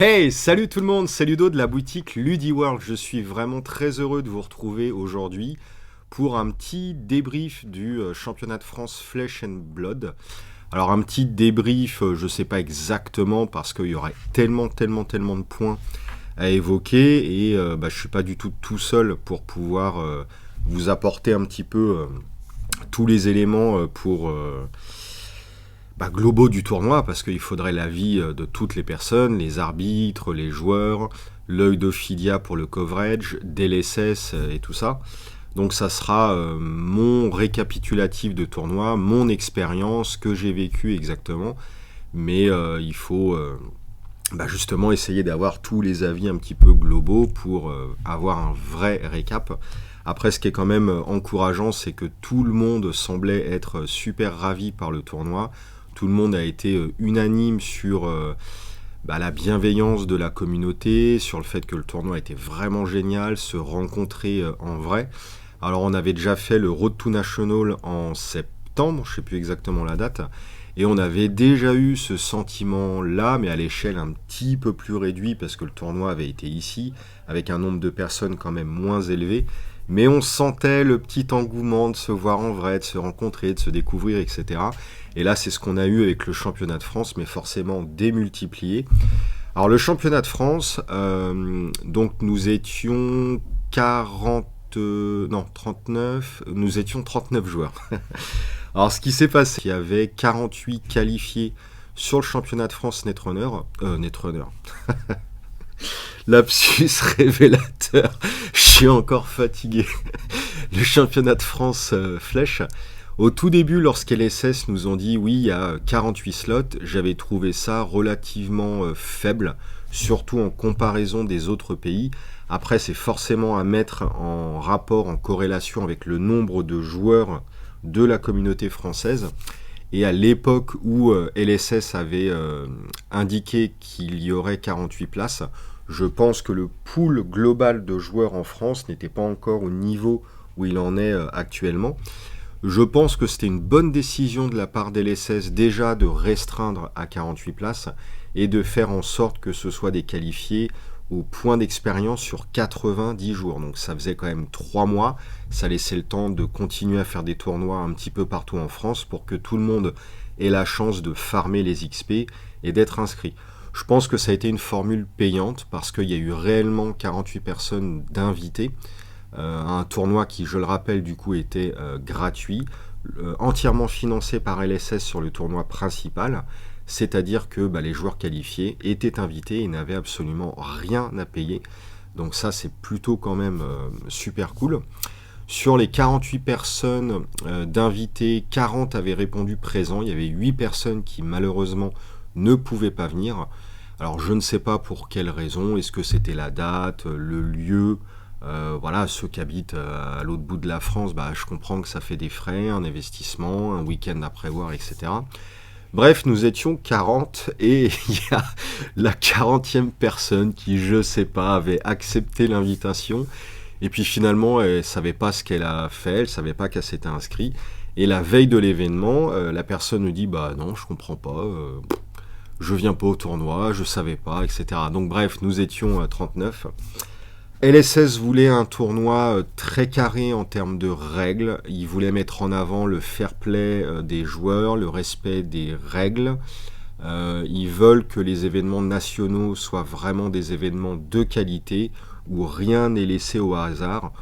Hey, salut tout le monde, c'est Ludo de la boutique LudiWorld. Je suis vraiment très heureux de vous retrouver aujourd'hui pour un petit débrief du championnat de France Flesh and Blood. Alors un petit débrief, je sais pas exactement parce qu'il y aurait tellement de points à évoquer et je suis pas du tout seul pour pouvoir vous apporter un petit peu tous les éléments globaux du tournoi, parce qu'il faudrait l'avis de toutes les personnes, les arbitres, les joueurs, l'œil d'Ophidia pour le coverage, DLSS et tout ça. Donc ça sera mon récapitulatif de tournoi, mon expérience, que j'ai vécu exactement. Mais il faut justement essayer d'avoir tous les avis un petit peu globaux pour avoir un vrai récap. Après, ce qui est quand même encourageant, c'est que tout le monde semblait être super ravi par le tournoi. Tout le monde a été unanime sur la bienveillance de la communauté, sur le fait que le tournoi était vraiment génial, se rencontrer en vrai. Alors on avait déjà fait le Road to National en septembre, je ne sais plus exactement la date, et on avait déjà eu ce sentiment-là, mais à l'échelle un petit peu plus réduite, parce que le tournoi avait été ici, avec un nombre de personnes quand même moins élevé. Mais on sentait le petit engouement de se voir en vrai, de se rencontrer, de se découvrir, etc. Et là, c'est ce qu'on a eu avec le championnat de France, mais forcément démultiplié. Alors, le championnat de France, donc nous étions 39, nous étions 39 joueurs. Alors, ce qui s'est passé, il y avait 48 qualifiés sur le championnat de France Netrunner. Lapsus révélateur, je suis encore fatigué. Le championnat de France Flèche. Au tout début, lorsqu'LSS nous ont dit oui, il y a 48 slots, j'avais trouvé ça relativement faible, surtout en comparaison des autres pays. Après, c'est forcément à mettre en rapport, en corrélation avec le nombre de joueurs de la communauté française. Et à l'époque où LSS avait indiqué qu'il y aurait 48 places, je pense que le pool global de joueurs en France n'était pas encore au niveau où il en est actuellement. Je pense que c'était une bonne décision de la part d'LSS déjà de restreindre à 48 places et de faire en sorte que ce soit des qualifiés au point d'expérience sur 90 jours. Donc ça faisait quand même 3 mois, ça laissait le temps de continuer à faire des tournois un petit peu partout en France pour que tout le monde ait la chance de farmer les XP et d'être inscrit. Je pense que ça a été une formule payante parce qu'il y a eu réellement 48 personnes d'invités. Un tournoi qui, je le rappelle, du coup était gratuit, entièrement financé par LSS sur le tournoi principal, c'est-à-dire que les joueurs qualifiés étaient invités et n'avaient absolument rien à payer. Donc ça, c'est plutôt quand même super cool. Sur les 48 personnes d'invités, 40 avaient répondu présent. Il y avait 8 personnes qui malheureusement ne pouvaient pas venir. Alors je ne sais pas pour quelle raison, est-ce que c'était la date, le lieu, ceux qui habitent à l'autre bout de la France, je comprends que ça fait des frais, un investissement, un week-end à prévoir, etc. Bref, nous étions 40 et il y a la 40e personne qui, je sais pas, avait accepté l'invitation et puis finalement elle ne savait pas ce qu'elle a fait, elle ne savait pas qu'elle s'était inscrite. Et la veille de l'événement, la personne nous dit non, je comprends pas, je viens pas au tournoi, je savais pas, etc. Donc bref, nous étions 39. LSS voulait un tournoi très carré en termes de règles. Il voulait mettre en avant le fair play des joueurs, le respect des règles. Ils veulent que les événements nationaux soient vraiment des événements de qualité où rien n'est laissé au hasard.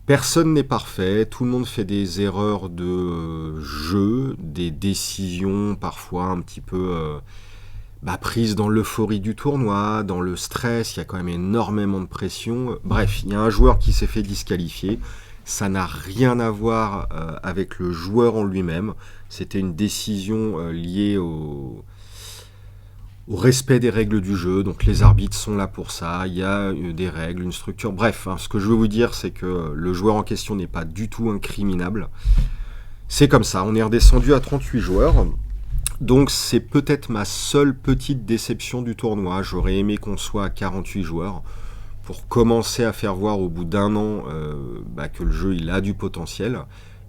Personne n'est parfait, tout le monde fait des erreurs de jeu, des décisions parfois un petit peu prises dans l'euphorie du tournoi, dans le stress, il y a quand même énormément de pression. Bref, il y a un joueur qui s'est fait disqualifier, ça n'a rien à voir avec le joueur en lui-même, c'était une décision liée au respect des règles du jeu, donc les arbitres sont là pour ça, il y a des règles, une structure, bref, ce que je veux vous dire c'est que le joueur en question n'est pas du tout incriminable. C'est comme ça, on est redescendu à 38 joueurs, donc c'est peut-être ma seule petite déception du tournoi, j'aurais aimé qu'on soit à 48 joueurs, pour commencer à faire voir au bout d'un an que le jeu il a du potentiel,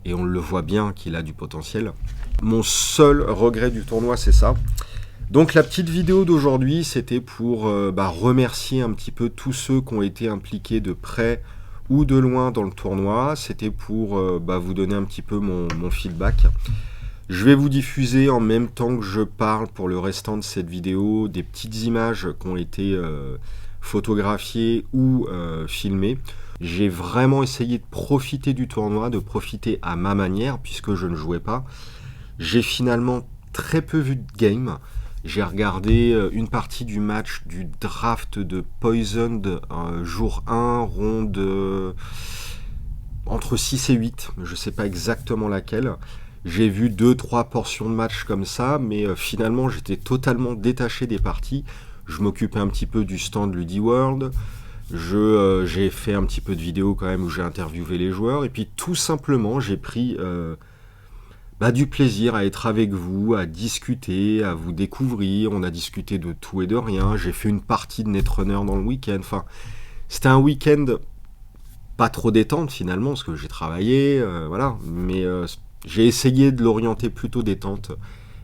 et on le voit bien qu'il a du potentiel. Mon seul regret du tournoi c'est ça. Donc la petite vidéo d'aujourd'hui, c'était pour remercier un petit peu tous ceux qui ont été impliqués de près ou de loin dans le tournoi. C'était pour vous donner un petit peu mon feedback. Je vais vous diffuser en même temps que je parle pour le restant de cette vidéo des petites images qui ont été photographiées ou filmées. J'ai vraiment essayé de profiter du tournoi, de profiter à ma manière puisque je ne jouais pas. J'ai finalement très peu vu de game. J'ai regardé une partie du match du draft de Poisoned jour 1, ronde entre 6 et 8, je ne sais pas exactement laquelle. J'ai vu 2-3 portions de match comme ça, mais finalement j'étais totalement détaché des parties. Je m'occupais un petit peu du stand Ludi World. J'ai fait un petit peu de vidéos quand même où j'ai interviewé les joueurs. Et puis tout simplement j'ai pris du plaisir à être avec vous, à discuter, à vous découvrir. On a discuté de tout et de rien. J'ai fait une partie de Netrunner dans le week-end. Enfin, c'était un week-end pas trop détente finalement, parce que j'ai travaillé, voilà. Mais j'ai essayé de l'orienter plutôt détente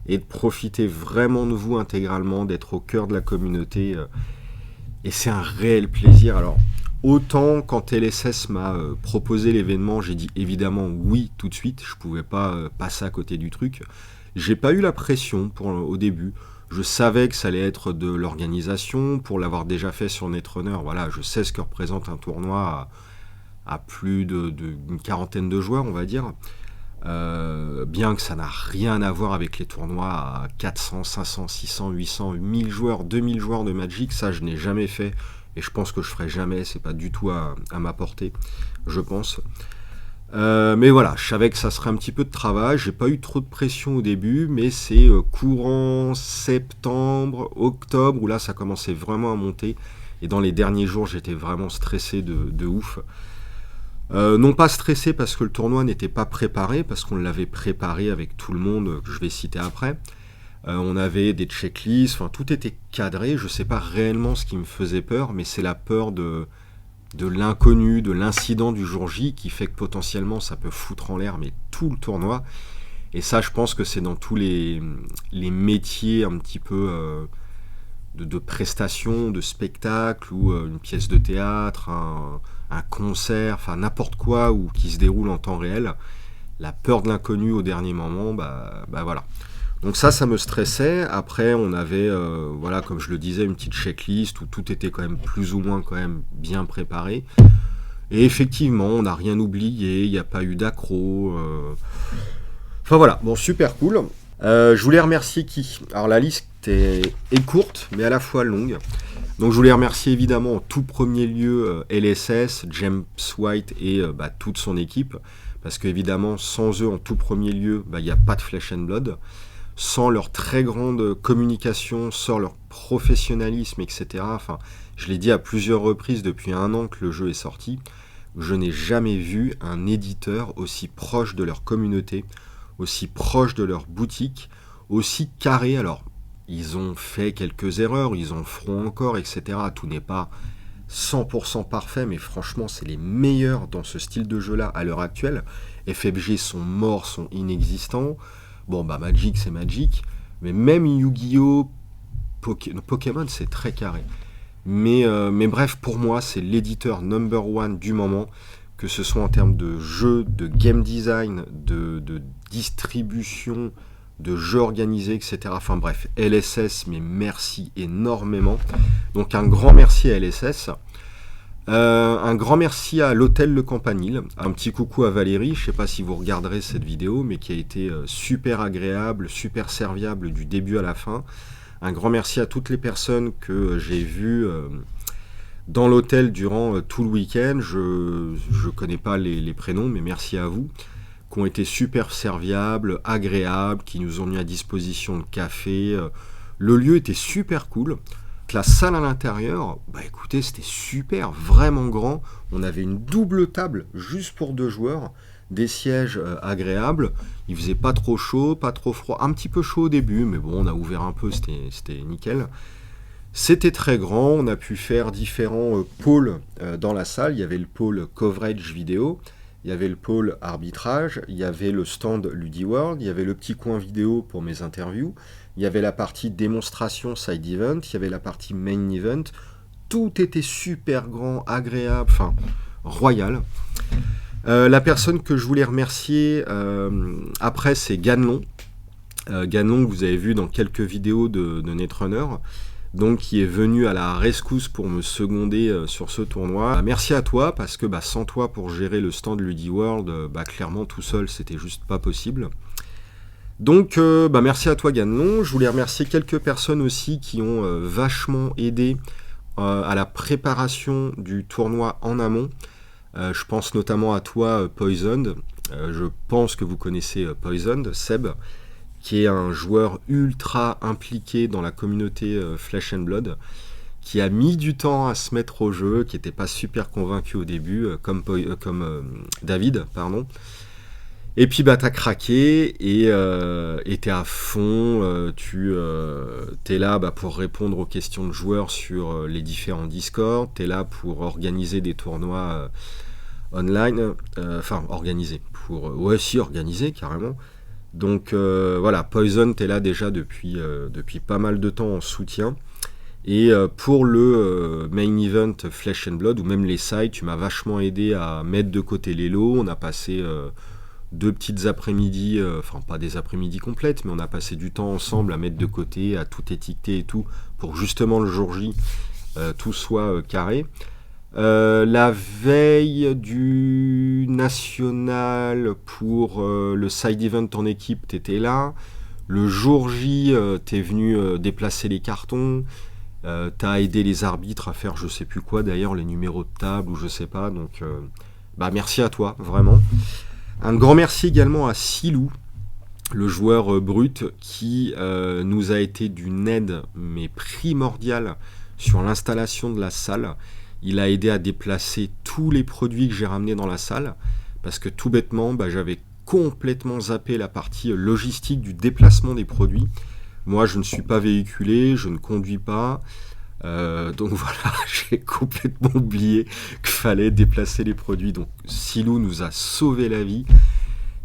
et de profiter vraiment de vous intégralement, d'être au cœur de la communauté. Et c'est un réel plaisir. Alors, autant quand LSS m'a proposé l'événement, j'ai dit évidemment oui tout de suite. Je pouvais pas passer à côté du truc. J'ai pas eu la pression au début. Je savais que ça allait être de l'organisation. Pour l'avoir déjà fait sur Netrunner, voilà, je sais ce que représente un tournoi à plus d'une quarantaine de joueurs, on va dire. Bien que ça n'a rien à voir avec les tournois à 400, 500, 600, 800, 1000 joueurs, 2000 joueurs de Magic, ça je n'ai jamais fait et je pense que je ferai jamais, c'est pas du tout à ma portée, je pense. Mais voilà, je savais que ça serait un petit peu de travail, j'ai pas eu trop de pression au début, mais c'est courant septembre, octobre, où là ça commençait vraiment à monter, et dans les derniers jours j'étais vraiment stressé de ouf. Non pas stressé parce que le tournoi n'était pas préparé, parce qu'on l'avait préparé avec tout le monde, que je vais citer après. On avait des checklists, enfin tout était cadré. Je ne sais pas réellement ce qui me faisait peur, mais c'est la peur de l'inconnu, de l'incident du jour J qui fait que potentiellement ça peut foutre en l'air mais tout le tournoi. Et ça, je pense que c'est dans tous les métiers un petit peu de prestations, de spectacles ou une pièce de théâtre, un concert, enfin n'importe quoi ou qui se déroule en temps réel. La peur de l'inconnu au dernier moment, voilà. Donc ça me stressait. Après, on avait, voilà, comme je le disais, une petite checklist où tout était quand même plus ou moins quand même bien préparé. Et effectivement, on n'a rien oublié, il n'y a pas eu d'accro. Enfin voilà, bon, super cool. Je voulais remercier qui? Alors la liste est courte, mais à la fois longue. Donc je voulais remercier évidemment en tout premier lieu LSS, James White et toute son équipe. Parce qu'évidemment, sans eux en tout premier lieu, il n'y a pas de Flesh and Blood. Sans leur très grande communication, sans leur professionnalisme, etc. Enfin, je l'ai dit à plusieurs reprises depuis 1 an que le jeu est sorti. Je n'ai jamais vu un éditeur aussi proche de leur communauté, aussi proche de leur boutique, aussi carré. Alors, ils ont fait quelques erreurs, ils en feront encore, etc. Tout n'est pas 100% parfait, mais franchement, c'est les meilleurs dans ce style de jeu-là à l'heure actuelle. FFG sont morts, sont inexistants. Bon, Magic, c'est Magic. Mais même Yu-Gi-Oh! Pokémon, c'est très carré. Mais bref, pour moi, c'est l'éditeur number one du moment, que ce soit en termes de jeu, de game design, de distribution, de jeux organisés, etc. Enfin bref, LSS, mais merci énormément. Donc un grand merci à LSS. Un grand merci à l'hôtel Le Campanile. Un petit coucou à Valérie, je ne sais pas si vous regarderez cette vidéo, mais qui a été super agréable, super serviable du début à la fin. Un grand merci à toutes les personnes que j'ai vues dans l'hôtel durant tout le week-end. Je ne connais pas les prénoms, mais merci à vous, qui ont été super serviables, agréables, qui nous ont mis à disposition le café. Le lieu était super cool. La salle à l'intérieur, écoutez, c'était super, vraiment grand. On avait une double table juste pour 2 joueurs, des sièges agréables. Il faisait pas trop chaud, pas trop froid, un petit peu chaud au début, mais bon, on a ouvert un peu, c'était nickel. C'était très grand, on a pu faire différents pôles dans la salle. Il y avait le pôle coverage vidéo, il y avait le pôle arbitrage, il y avait le stand LudiWorld, il y avait le petit coin vidéo pour mes interviews, il y avait la partie démonstration side event, il y avait la partie main event. Tout était super grand, agréable, enfin royal. La personne que je voulais remercier après, c'est Ganlon. Ganlon, que vous avez vu dans quelques vidéos de Netrunner, donc qui est venu à la rescousse pour me seconder sur ce tournoi. Merci à toi, parce que sans toi pour gérer le stand LudiWorld, clairement tout seul c'était juste pas possible. Donc merci à toi Ganlon. Je voulais remercier quelques personnes aussi qui ont vachement aidé à la préparation du tournoi en amont. Je pense notamment à toi Poisoned. Je pense que vous connaissez Poisoned, Seb, qui est un joueur ultra impliqué dans la communauté Flesh and Blood, qui a mis du temps à se mettre au jeu, qui n'était pas super convaincu au début, comme David, pardon. Et puis t'as craqué et t'es à fond, t'es là pour répondre aux questions de joueurs sur les différents Discord, t'es là pour organiser des tournois online, organiser carrément. Donc voilà, Poison, t'es là déjà depuis pas mal de temps en soutien. Et pour le main event Flesh and Blood, ou même les sides, tu m'as vachement aidé à mettre de côté les lots. On a passé 2 petites après-midi, pas des après-midi complètes, mais on a passé du temps ensemble à mettre de côté, à tout étiqueter et tout, pour justement le jour J, tout soit carré. La veille du national pour le side event en équipe, t'étais là. Le jour J, t'es venu déplacer les cartons. T'as aidé les arbitres à faire je sais plus quoi d'ailleurs, les numéros de table ou je sais pas. Donc merci à toi, vraiment. Un grand merci également à Silou, le joueur brut, qui nous a été d'une aide mais primordiale sur l'installation de la salle. Il a aidé à déplacer tous les produits que j'ai ramenés dans la salle, parce que tout bêtement, j'avais complètement zappé la partie logistique du déplacement des produits. Moi, je ne suis pas véhiculé, je ne conduis pas, donc voilà, j'ai complètement oublié qu'il fallait déplacer les produits. Donc Silou nous a sauvé la vie.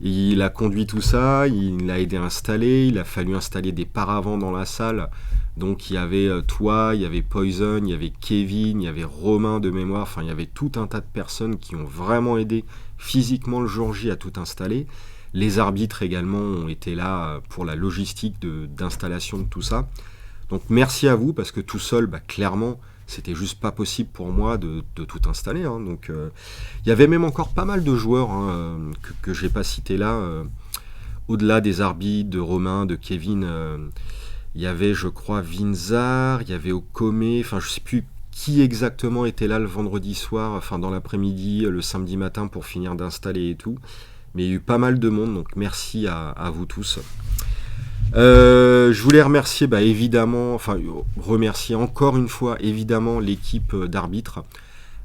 Il a conduit tout ça, il l'a aidé à installer, il a fallu installer des paravents dans la salle. Donc il y avait toi, il y avait Poison, il y avait Kevin, il y avait Romain de mémoire, enfin il y avait tout un tas de personnes qui ont vraiment aidé physiquement le jour J à tout installer. Les arbitres également ont été là pour la logistique d'installation de tout ça. Donc merci à vous, parce que tout seul, clairement, c'était juste pas possible pour moi de tout installer. Hein. Donc il y avait même encore pas mal de joueurs que j'ai pas cités là, au-delà des arbitres, de Romain, de Kevin. Il y avait, je crois, Vinzar, il y avait Okome, enfin je sais plus qui exactement était là le vendredi soir, enfin dans l'après-midi, le samedi matin pour finir d'installer et tout. Mais il y a eu pas mal de monde, donc merci à vous tous. Je voulais remercier remercier encore une fois évidemment l'équipe d'arbitres.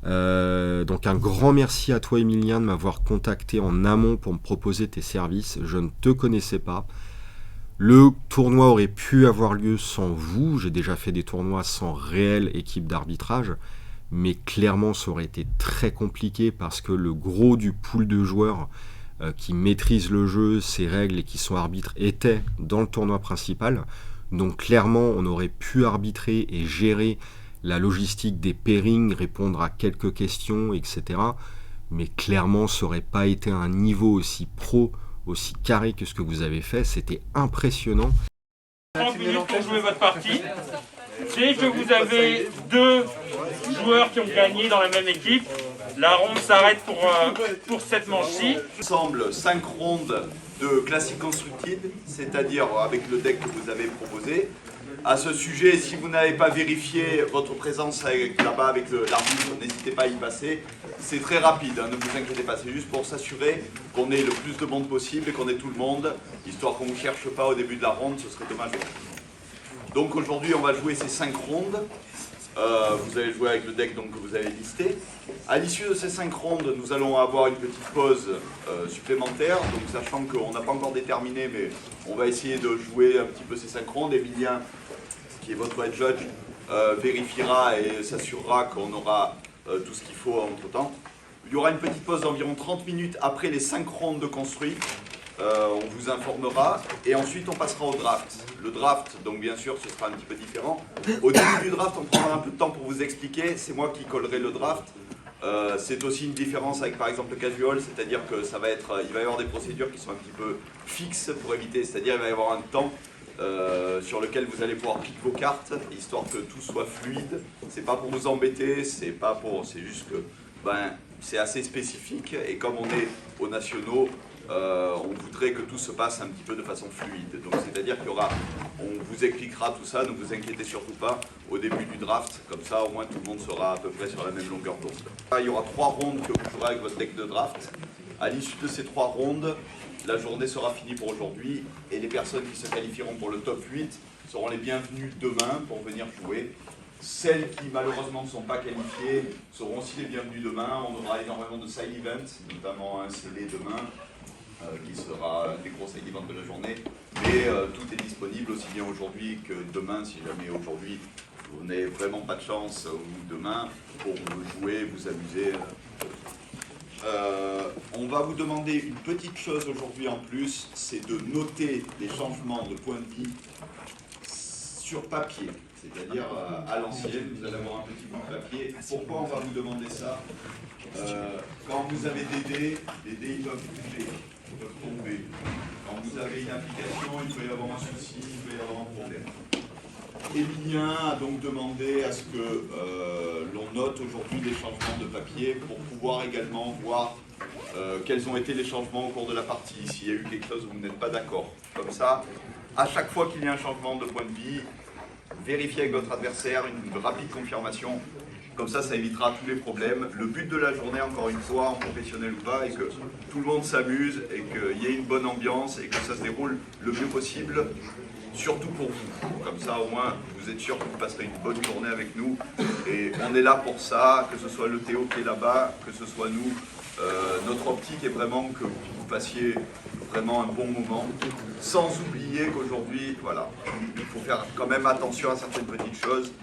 Donc un grand merci à toi Emilien de m'avoir contacté en amont pour me proposer tes services. Je ne te connaissais pas. Le tournoi aurait pu avoir lieu sans vous. J'ai déjà fait des tournois sans réelle équipe d'arbitrage, mais clairement ça aurait été très compliqué, parce que le gros du pool de joueurs qui maîtrisent le jeu, ses règles et qui sont arbitres étaient dans le tournoi principal. Donc clairement on aurait pu arbitrer et gérer la logistique des pairings, répondre à quelques questions, etc. Mais clairement ça n'aurait pas été un niveau aussi pro, aussi carré que ce que vous avez fait. C'était impressionnant. 30 minutes pour jouer votre partie. Dès que vous avez 2 joueurs qui ont gagné dans la même équipe, la ronde s'arrête pour cette manche-ci. Ensemble, 5 rondes de Classic Constructed, c'est-à-dire avec le deck que vous avez proposé. À ce sujet, si vous n'avez pas vérifié votre présence là-bas avec l'arbitre, n'hésitez pas à y passer. C'est très rapide, ne vous inquiétez pas, c'est juste pour s'assurer qu'on ait le plus de monde possible et qu'on ait tout le monde, histoire qu'on ne vous cherche pas au début de la ronde, ce serait dommage. Donc aujourd'hui, on va jouer ces 5 rondes. Vous allez jouer avec le deck que vous avez listé. À l'issue de ces 5 rondes, nous allons avoir une petite pause supplémentaire. Donc sachant qu'on n'a pas encore déterminé, mais on va essayer de jouer un petit peu ces 5 rondes. Emilien, qui est votre head judge, vérifiera et s'assurera qu'on aura tout ce qu'il faut entre temps. Il y aura une petite pause d'environ 30 minutes après les 5 rondes de construit. On vous informera et ensuite on passera au draft. Le draft, donc bien sûr, ce sera un petit peu différent. Au début du draft, on prendra un peu de temps pour vous expliquer. C'est moi qui collerai le draft. C'est aussi une différence avec par exemple le casual, c'est-à-dire que il va y avoir des procédures qui sont un petit peu fixes pour éviter, c'est-à-dire il va y avoir un temps sur lequel vous allez pouvoir piquer vos cartes, histoire que tout soit fluide. C'est pas pour vous embêter, c'est juste que c'est assez spécifique et comme on est aux nationaux, on voudrait que tout se passe un petit peu de façon fluide. Donc c'est-à-dire on vous expliquera tout ça, ne vous inquiétez surtout pas au début du draft, comme ça au moins tout le monde sera à peu près sur la même longueur d'onde. Il y aura 3 rondes que vous jouerez avec votre deck de draft. À l'issue de ces 3 rondes, la journée sera finie pour aujourd'hui et les personnes qui se qualifieront pour le top 8 seront les bienvenues demain pour venir jouer. Celles qui malheureusement ne sont pas qualifiées seront aussi les bienvenues demain. On aura énormément de side events, notamment un CD demain, qui sera des gros side events de la journée. Mais tout est disponible aussi bien aujourd'hui que demain, si jamais aujourd'hui vous n'avez vraiment pas de chance ou demain pour jouer, vous amuser. On va vous demander une petite chose aujourd'hui en plus, c'est de noter les changements de points de vie sur papier. C'est-à-dire à l'ancienne, vous allez avoir un petit bout de papier. Pourquoi on va vous demander ça? Quand vous avez des dés, les dés ils peuvent bouger, ils peuvent tomber. Quand vous avez une application, il peut y avoir un souci, il peut y avoir un problème. Emilien a donc demandé à ce que l'on note aujourd'hui les changements de papier pour pouvoir également voir quels ont été les changements au cours de la partie, s'il y a eu quelque chose où vous n'êtes pas d'accord. Comme ça, à chaque fois qu'il y a un changement de point de vie, vérifiez avec votre adversaire une rapide confirmation. Comme ça, ça évitera tous les problèmes. Le but de la journée, encore une fois, en professionnel ou pas, est que tout le monde s'amuse et qu'il y ait une bonne ambiance et que ça se déroule le mieux possible, surtout pour vous. Comme ça, au moins, vous êtes sûr que vous passerez une bonne journée avec nous. Et on est là pour ça, que ce soit le Théo qui est là-bas, que ce soit nous. Notre optique est vraiment que vous passiez vraiment un bon moment, sans oublier qu'aujourd'hui, voilà, il faut faire quand même attention à certaines petites choses.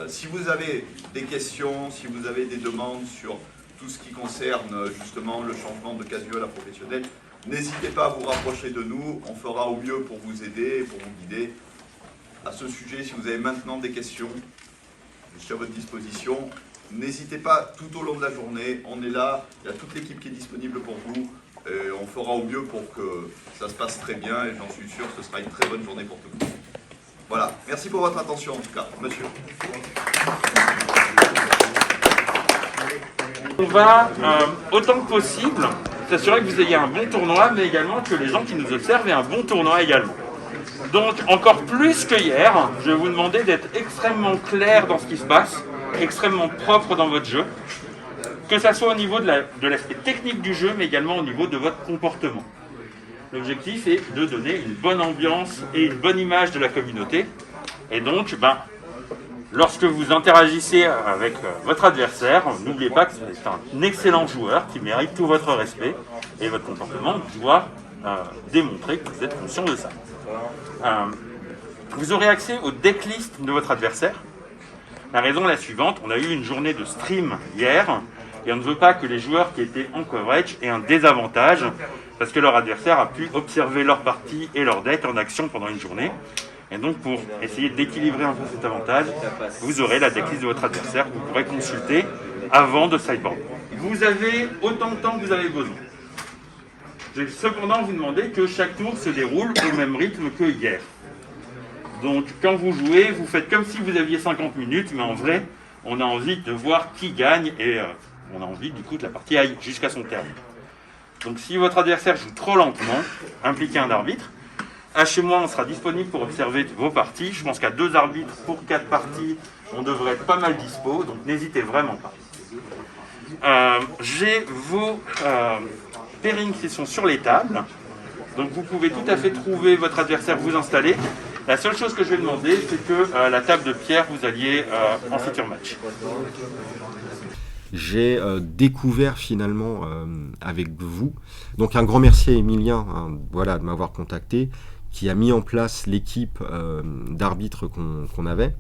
Si vous avez des questions, si vous avez des demandes sur tout ce qui concerne justement le changement de casual à professionnel, n'hésitez pas à vous rapprocher de nous, on fera au mieux pour vous aider, pour vous guider. À ce sujet, si vous avez maintenant des questions, je suis à votre disposition. N'hésitez pas tout au long de la journée, on est là, il y a toute l'équipe qui est disponible pour vous. Et on fera au mieux pour que ça se passe très bien et j'en suis sûr que ce sera une très bonne journée pour tout le monde. Voilà, merci pour votre attention en tout cas, monsieur. On va, autant que possible, s'assurer que vous ayez un bon tournoi, mais également que les gens qui nous observent aient un bon tournoi également. Donc, encore plus que hier, je vais vous demander d'être extrêmement clair dans ce qui se passe, extrêmement propre dans votre jeu, que ça soit au niveau de l'aspect technique du jeu, mais également au niveau de votre comportement. L'objectif est de donner une bonne ambiance et une bonne image de la communauté. Et donc, lorsque vous interagissez avec votre adversaire, n'oubliez pas que c'est un excellent joueur qui mérite tout votre respect et votre comportement doit démontrer que vous êtes conscient de ça. Vous aurez accès au decklist de votre adversaire. La raison est la suivante, on a eu une journée de stream hier et on ne veut pas que les joueurs qui étaient en coverage aient un désavantage parce que leur adversaire a pu observer leur partie et leur deck en action pendant une journée. Et donc pour essayer d'équilibrer un peu cet avantage, vous aurez la decklist de votre adversaire que vous pourrez consulter avant de sideboard. Vous avez autant de temps que vous avez besoin. Je vais cependant vous demander que chaque tour se déroule au même rythme que hier. Donc quand vous jouez, vous faites comme si vous aviez 50 minutes, mais en vrai, on a envie de voir qui gagne et on a envie du coup que la partie aille jusqu'à son terme. Donc si votre adversaire joue trop lentement, impliquez un arbitre. Chez moi, on sera disponible pour observer vos parties. Je pense qu'à 2 arbitres pour 4 parties, on devrait être pas mal dispo, donc n'hésitez vraiment pas. J'ai vos pairings qui sont sur les tables, donc vous pouvez tout à fait trouver votre adversaire, vous installer. La seule chose que je vais demander, c'est que la table de pierre, vous alliez en feature match. J'ai découvert finalement avec vous, donc un grand merci à Emilien de m'avoir contacté, qui a mis en place l'équipe d'arbitres qu'on avait.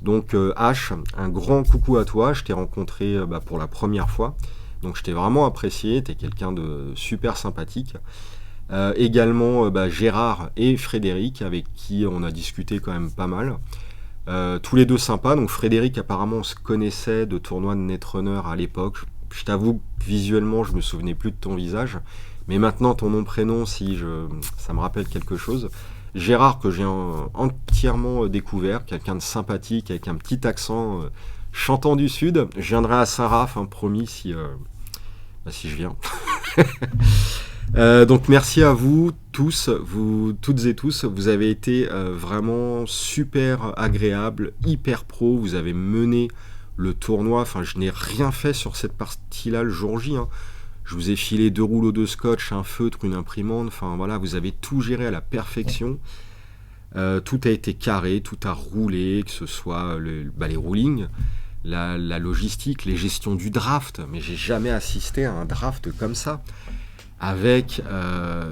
Donc H, un grand coucou à toi, je t'ai rencontré pour la première fois, Donc je t'ai vraiment apprécié, t'es quelqu'un de super sympathique. Également Gérard et Frédéric, avec qui on a discuté quand même pas mal. Tous les deux sympas. Donc Frédéric, apparemment, on se connaissait de tournois de Netrunner à l'époque. Je t'avoue que visuellement, je me souvenais plus de ton visage. Mais maintenant, ton nom, prénom, ça me rappelle quelque chose. Gérard, que j'ai entièrement découvert, quelqu'un de sympathique, avec un petit accent chantant du Sud. Je viendrai à Saint-Raph, promis, si je viens. Donc merci à vous tous, vous toutes et tous, vous avez été vraiment super agréables, hyper pro, vous avez mené le tournoi, je n'ai rien fait sur cette partie-là le jour J, Je vous ai filé 2 rouleaux de scotch, un feutre, une imprimante, voilà, vous avez tout géré à la perfection. Tout a été carré, tout a roulé, que ce soit les rulings, la logistique, les gestions du draft, mais j'ai jamais assisté à un draft comme ça. Avec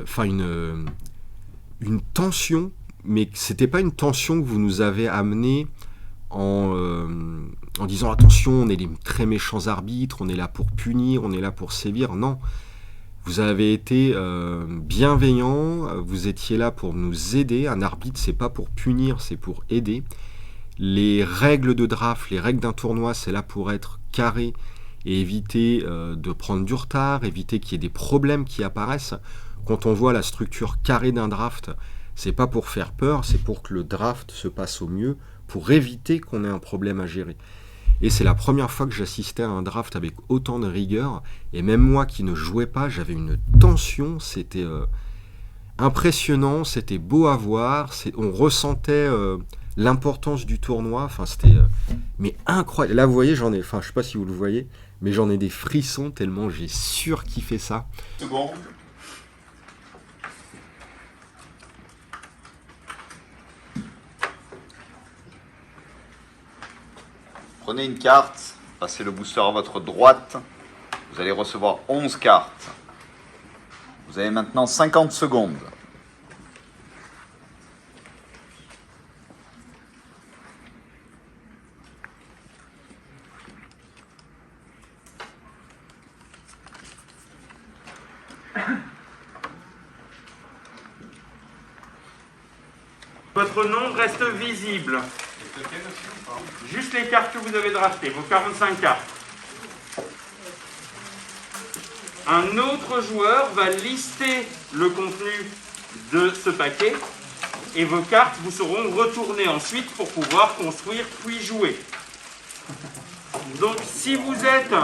une tension, mais c'était pas une tension que vous nous avez amenée en disant attention, on est des très méchants arbitres, on est là pour punir, on est là pour sévir. Non, vous avez été bienveillants, vous étiez là pour nous aider. Un arbitre, c'est pas pour punir, c'est pour aider. Les règles de draft, les règles d'un tournoi, c'est là pour être carré et éviter de prendre du retard, éviter qu'il y ait des problèmes qui apparaissent. Quand on voit la structure carrée d'un draft, c'est pas pour faire peur, c'est pour que le draft se passe au mieux, pour éviter qu'on ait un problème à gérer. Et c'est la première fois que j'assistais à un draft avec autant de rigueur, et même moi qui ne jouais pas, j'avais une tension, c'était impressionnant, c'était beau à voir, on ressentait l'importance du tournoi, c'était mais incroyable. Là vous voyez, je sais pas si vous le voyez, mais j'en ai des frissons tellement j'ai surkiffé ça. Seconde. Prenez une carte, passez le booster à votre droite, vous allez recevoir 11 cartes. Vous avez maintenant 50 secondes. Votre nom reste visible. Juste les cartes que vous avez draftées, vos 45 cartes. Un autre joueur va lister le contenu de ce paquet et vos cartes vous seront retournées ensuite pour pouvoir construire puis jouer. Donc si vous êtes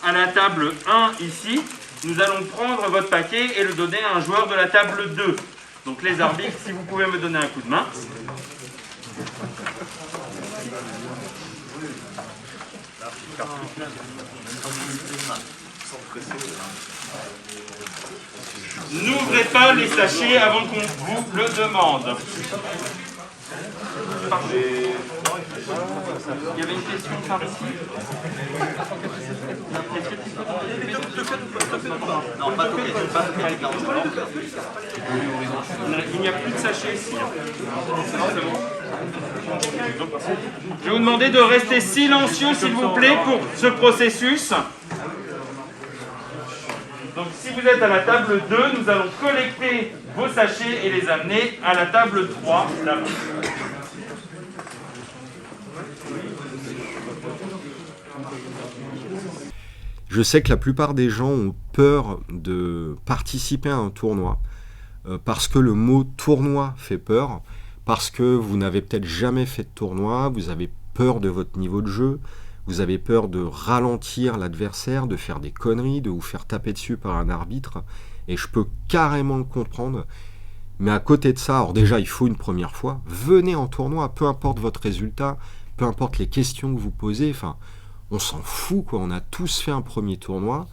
à la table 1 ici, nous allons prendre votre paquet et le donner à un joueur de la table 2. Donc les arbitres, si vous pouvez me donner un coup de main. N'ouvrez pas les sachets avant qu'on vous le demande. Il y avait une question par ici. Non, pas toquer, pas toquer les cartes. Il n'y a plus de sachets ici. Je vais vous demander de rester silencieux, s'il vous plaît, pour ce processus. Donc, si vous êtes à la table 2, nous allons collecter vos sachets et les amener à la table 3, là-bas. Je sais que la plupart des gens ont peur de participer à un tournoi parce que le mot tournoi fait peur, parce que vous n'avez peut-être jamais fait de tournoi, vous avez peur de votre niveau de jeu, vous avez peur de ralentir l'adversaire, de faire des conneries, de vous faire taper dessus par un arbitre, et je peux carrément le comprendre. Mais à côté de ça, alors déjà il faut une première fois, venez en tournoi, peu importe votre résultat, peu importe les questions que vous posez, on s'en fout, on a tous fait un premier tournoi,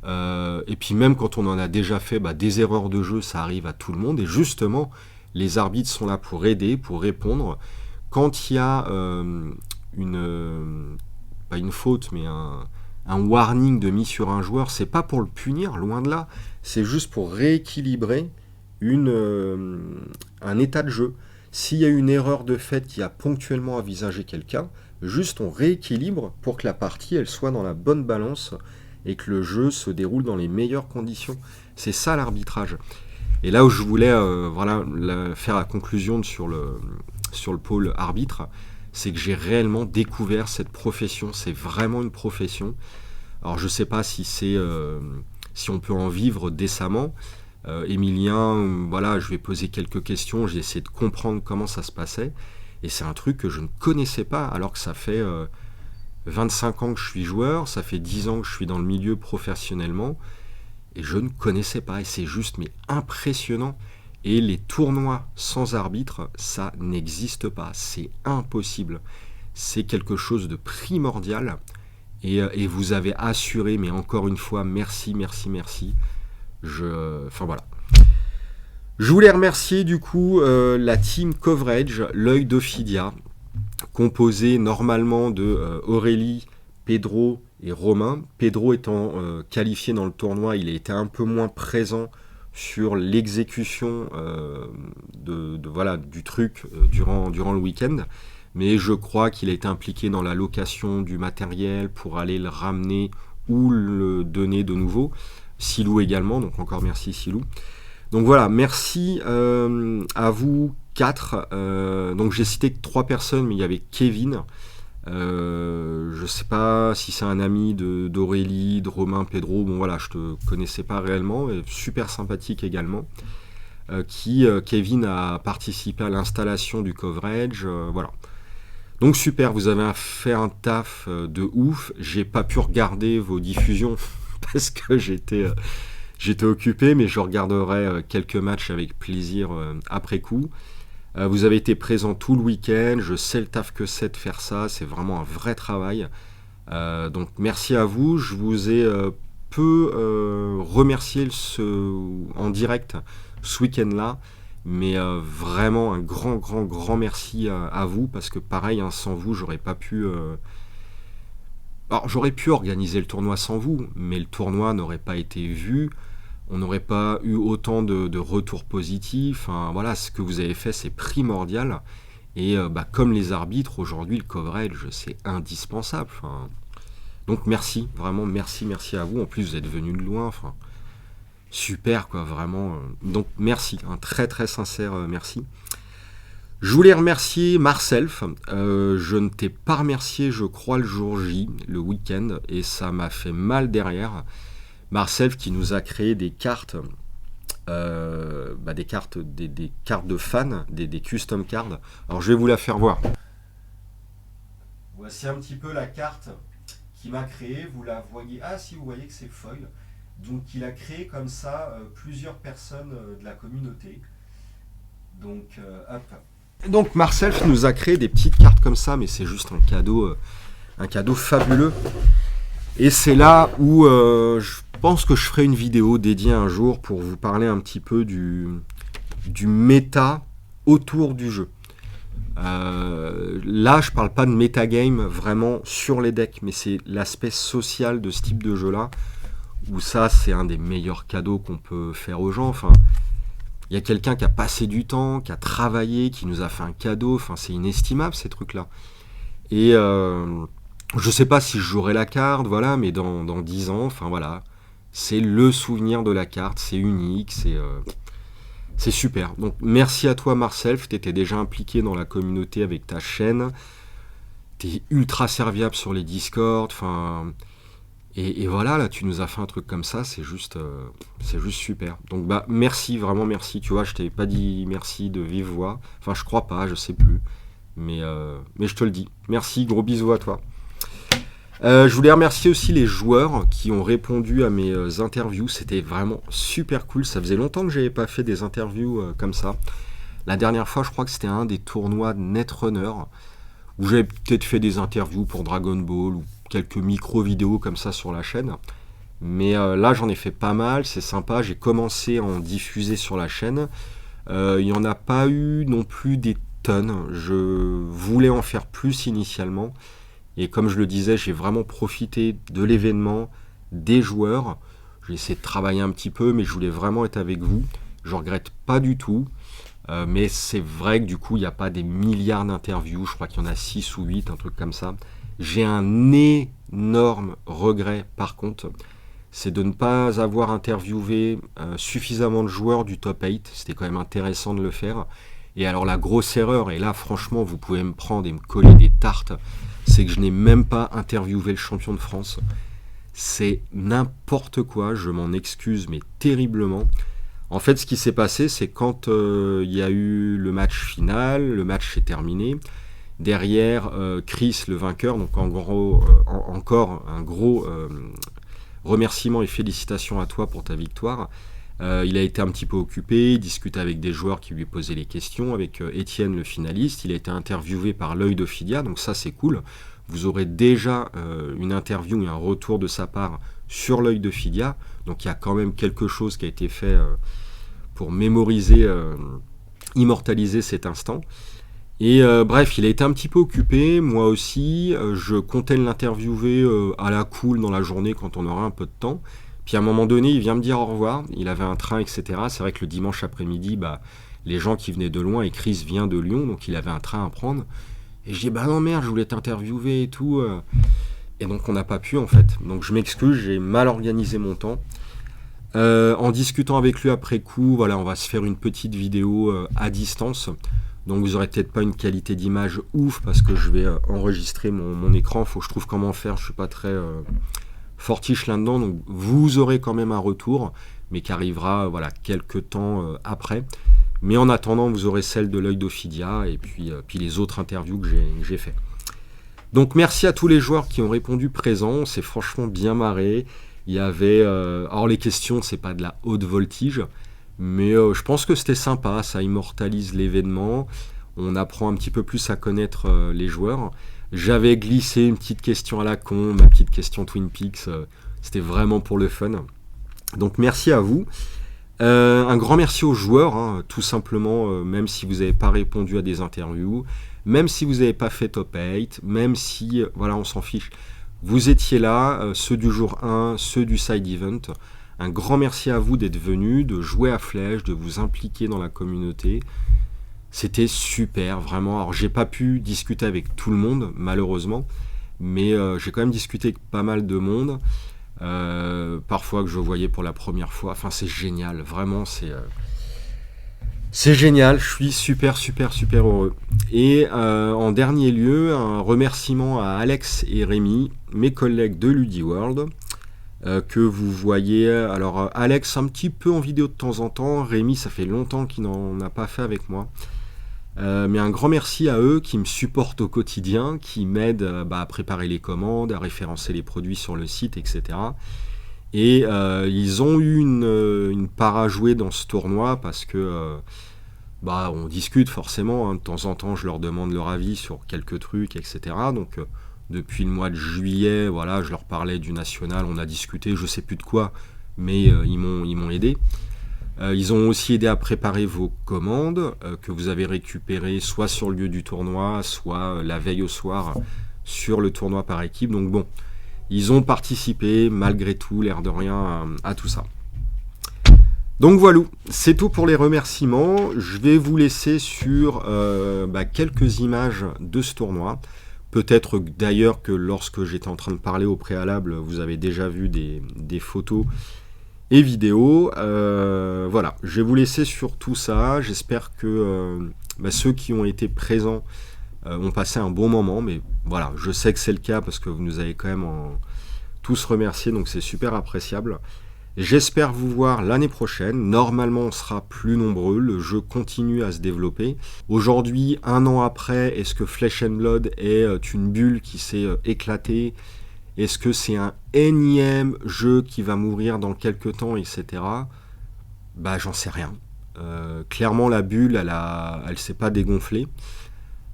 et puis même quand on en a déjà fait, des erreurs de jeu, ça arrive à tout le monde, et justement, les arbitres sont là pour aider, pour répondre. Quand il y a pas une faute, mais un warning de mise sur un joueur, c'est pas pour le punir, loin de là, c'est juste pour rééquilibrer un état de jeu. S'il y a une erreur de fait qui a ponctuellement envisagé quelqu'un, juste on rééquilibre pour que la partie elle soit dans la bonne balance et que le jeu se déroule dans les meilleures conditions. C'est ça l'arbitrage. Et là où je voulais faire la conclusion sur le pôle arbitre, c'est que j'ai réellement découvert cette profession. C'est vraiment une profession. Alors je ne sais pas si on peut en vivre décemment. Émilien, je vais poser quelques questions, j'ai essayé de comprendre comment ça se passait. Et c'est un truc que je ne connaissais pas, alors que ça fait 25 ans que je suis joueur, ça fait 10 ans que je suis dans le milieu professionnellement, et je ne connaissais pas. Et c'est juste impressionnant. Et les tournois sans arbitre, ça n'existe pas. C'est impossible. C'est quelque chose de primordial. Et vous avez assuré, mais encore une fois, merci. Voilà. Je voulais remercier du coup la team Coverage, l'œil d'Ophidia, composée normalement de Aurélie, Pedro et Romain. Pedro étant qualifié dans le tournoi, il a été un peu moins présent sur l'exécution du truc durant le week-end. Mais je crois qu'il a été impliqué dans la location du matériel pour aller le ramener ou le donner de nouveau. Silou également, donc encore merci Silou. Donc voilà, merci à vous 4. Donc j'ai cité que 3 personnes, mais il y avait Kevin. Je sais pas si c'est un ami d'Aurélie, de Romain, Pedro. Bon voilà, je te connaissais pas réellement, et super sympathique également. Kevin a participé à l'installation du coverage. Voilà. Donc super, vous avez fait un taf de ouf. J'ai pas pu regarder vos diffusions parce que j'étais occupé, mais je regarderai quelques matchs avec plaisir après coup. Vous avez été présent tout le week-end, je sais le taf que c'est de faire ça, c'est vraiment un vrai travail. Donc merci à vous, je vous ai peu remercié en direct ce week-end-là, mais vraiment un grand merci à vous, parce que pareil, sans vous, j'aurais pas pu... Alors j'aurais pu organiser le tournoi sans vous, mais le tournoi n'aurait pas été vu, on n'aurait pas eu autant de retours positifs. Enfin, voilà, ce que vous avez fait, c'est primordial. Et comme les arbitres, aujourd'hui, le coverage, c'est indispensable. Enfin, donc merci, vraiment merci à vous. En plus, vous êtes venus de loin. Enfin, super, quoi, vraiment. Donc merci, un très sincère merci. Je voulais remercier Marcelf. Je ne t'ai pas remercié, je crois, le jour J, le week-end, et ça m'a fait mal derrière. Marcelf qui nous a créé des cartes, des cartes de fans, des custom cards. Alors je vais vous la faire voir. Voici un petit peu la carte qu'il m'a créée. Vous la voyez. Ah si, vous voyez que c'est foil. Donc il a créé comme ça plusieurs personnes de la communauté. Donc hop. Donc Marcelf nous a créé des petites cartes comme ça, mais c'est juste un cadeau fabuleux. Et c'est là où je pense que je ferai une vidéo dédiée un jour pour vous parler un petit peu du méta autour du jeu. Là, je parle pas de metagame vraiment sur les decks, mais c'est l'aspect social de ce type de jeu-là, où ça, c'est un des meilleurs cadeaux qu'on peut faire aux gens. Enfin, il y a quelqu'un qui a passé du temps, qui a travaillé, qui nous a fait un cadeau. Enfin, c'est inestimable, ces trucs-là. Et je sais pas si je jouerai la carte, voilà, mais dans 10 ans, enfin voilà, c'est le souvenir de la carte, c'est unique, c'est super. Donc merci à toi Marcelf, tu étais déjà impliqué dans la communauté avec ta chaîne, tu es ultra serviable sur les Discord, enfin, et voilà, là tu nous as fait un truc comme ça, c'est juste super. Donc merci, vraiment merci, tu vois, je t'avais pas dit merci de vive voix, enfin je crois pas, je sais plus, mais je te le dis, merci, gros bisous à toi. Je voulais remercier aussi les joueurs qui ont répondu à mes interviews. C'était vraiment super cool. Ça faisait longtemps que j'avais pas fait des interviews comme ça. La dernière fois, je crois que c'était un des tournois Netrunner où j'avais peut-être fait des interviews pour Dragon Ball ou quelques micro-vidéos comme ça sur la chaîne. Mais là, j'en ai fait pas mal. C'est sympa. J'ai commencé à en diffuser sur la chaîne. Il n'y en a pas eu non plus des tonnes. Je voulais en faire plus initialement. Et comme je le disais, j'ai vraiment profité de l'événement, des joueurs. J'ai essayé de travailler un petit peu, mais je voulais vraiment être avec vous. Je regrette pas du tout. Mais c'est vrai que du coup, il n'y a pas des milliards d'interviews. Je crois qu'il y en a 6 ou 8, un truc comme ça. J'ai un énorme regret, par contre. c'est de ne pas avoir interviewé suffisamment de joueurs du top 8. C'était quand même intéressant de le faire. Et alors la grosse erreur, et là franchement vous pouvez me prendre et me coller des tartes, c'est que je n'ai même pas interviewé le champion de France. C'est n'importe quoi, je m'en excuse mais terriblement. En fait, ce qui s'est passé, c'est quand il y a eu le match final, le match est terminé. Derrière, Chris, le vainqueur, donc en gros, encore un gros remerciement et félicitations à toi pour ta victoire. Il a été un petit peu occupé, il discute avec des joueurs qui lui posaient les questions, avec Étienne, le finaliste. Il a été interviewé par l'œil d'Ophidia, donc ça c'est cool. Vous aurez déjà une interview et un retour de sa part sur l'œil d'Ophidia. Donc il y a quand même quelque chose qui a été fait pour mémoriser, immortaliser cet instant. Et bref, il a été un petit peu occupé, moi aussi. Je comptais l'interviewer à la cool dans la journée quand on aura un peu de temps. Puis à un moment donné, il vient me dire au revoir. Il avait un train, etc. C'est vrai que le dimanche après-midi, les gens qui venaient de loin, et Chris vient de Lyon, donc il avait un train à prendre. Et je dis, non merde, je voulais t'interviewer et tout. Et donc on n'a pas pu en fait. Donc je m'excuse, j'ai mal organisé mon temps. En discutant avec lui après coup, voilà, on va se faire une petite vidéo à distance. Donc vous n'aurez peut-être pas une qualité d'image ouf parce que je vais enregistrer mon écran. Faut que je trouve comment faire, je suis pas très fortiche là-dedans. Donc vous aurez quand même un retour, mais qui arrivera quelques temps après. Mais en attendant, vous aurez celle de l'œil d'Ophidia et puis les autres interviews que j'ai fait. Donc merci à tous les joueurs qui ont répondu présent, on s'est franchement bien marré. Il y avait, alors les questions, c'est pas de la haute voltige, mais je pense que c'était sympa, ça immortalise l'événement. On apprend un petit peu plus à connaître les joueurs. J'avais glissé une petite question à la con, ma petite question Twin Peaks, c'était vraiment pour le fun. Donc merci à vous. Un grand merci aux joueurs, tout simplement, même si vous n'avez pas répondu à des interviews, même si vous n'avez pas fait top 8, même si, on s'en fiche. Vous étiez là, ceux du jour 1, ceux du side event. Un grand merci à vous d'être venus, de jouer à Flèche, de vous impliquer dans la communauté. C'était super, vraiment. Alors, j'ai pas pu discuter avec tout le monde, malheureusement, mais j'ai quand même discuté avec pas mal de monde. Parfois que je voyais pour la première fois. Enfin, c'est génial, vraiment, c'est génial. Je suis super heureux. Et en dernier lieu, un remerciement à Alex et Rémi, mes collègues de LudiWorld, que vous voyez. Alors, Alex, un petit peu en vidéo de temps en temps. Rémi, ça fait longtemps qu'il n'en a pas fait avec moi. Mais un grand merci à eux qui me supportent au quotidien, qui m'aident à préparer les commandes, à référencer les produits sur le site, etc. Et ils ont eu une part à jouer dans ce tournoi parce que on discute forcément, de temps en temps je leur demande leur avis sur quelques trucs, etc. Donc depuis le mois de juillet, je leur parlais du national, on a discuté, je sais plus de quoi, mais ils m'ont aidé. Ils ont aussi aidé à préparer vos commandes que vous avez récupérées soit sur le lieu du tournoi, soit la veille au soir sur le tournoi par équipe. Donc bon, ils ont participé malgré tout, l'air de rien, à tout ça. Donc voilà, c'est tout pour les remerciements. Je vais vous laisser sur quelques images de ce tournoi. Peut-être d'ailleurs que lorsque j'étais en train de parler au préalable, vous avez déjà vu des photos et vidéos. Je vais vous laisser sur tout ça. J'espère que ceux qui ont été présents ont passé un bon moment, mais voilà, je sais que c'est le cas parce que vous nous avez quand même tous remerciés, donc c'est super appréciable. J'espère vous voir l'année prochaine. Normalement, on sera plus nombreux. Le jeu continue à se développer. Aujourd'hui, 1 an après, est-ce que Flesh and Blood est une bulle qui s'est éclatée ? Est-ce que c'est un énième jeu qui va mourir dans quelques temps, etc. J'en sais rien. Clairement, la bulle, elle s'est pas dégonflée.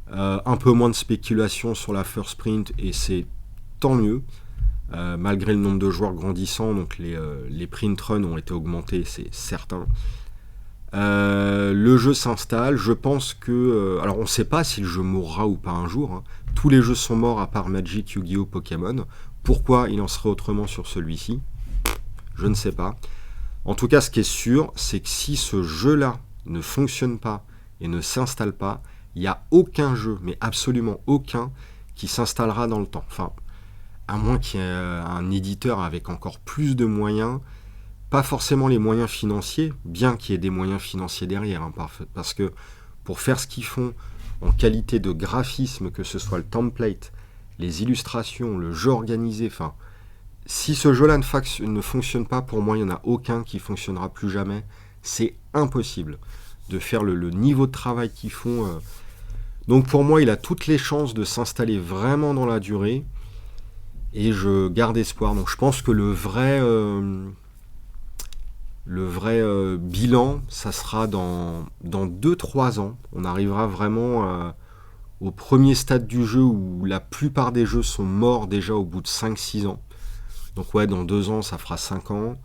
Un peu moins de spéculation sur la first print, et c'est tant mieux. Malgré le nombre de joueurs grandissant, donc les print runs ont été augmentés, c'est certain. Le jeu s'installe, je pense que... alors on ne sait pas si le jeu mourra ou pas un jour. Tous les jeux sont morts à part Magic, Yu-Gi-Oh!, Pokémon. Pourquoi il en serait autrement sur celui-ci ? Je ne sais pas. En tout cas, ce qui est sûr, c'est que si ce jeu-là ne fonctionne pas et ne s'installe pas, il n'y a aucun jeu, mais absolument aucun, qui s'installera dans le temps. Enfin, à moins qu'il y ait un éditeur avec encore plus de moyens, pas forcément les moyens financiers, bien qu'il y ait des moyens financiers derrière, hein, parce que pour faire ce qu'ils font en qualité de graphisme, que ce soit le template, les illustrations, le jeu organisé, enfin, si ce jeu-là ne fonctionne pas, pour moi, il n'y en a aucun qui fonctionnera plus jamais. C'est impossible de faire le niveau de travail qu'ils font. Donc pour moi, il a toutes les chances de s'installer vraiment dans la durée. Et je garde espoir. Donc je pense que le vrai bilan, ça sera dans 2-3 ans. On arrivera vraiment au premier stade du jeu où la plupart des jeux sont morts déjà au bout de 5-6 ans. Donc ouais, dans 2 ans, ça fera 5 ans.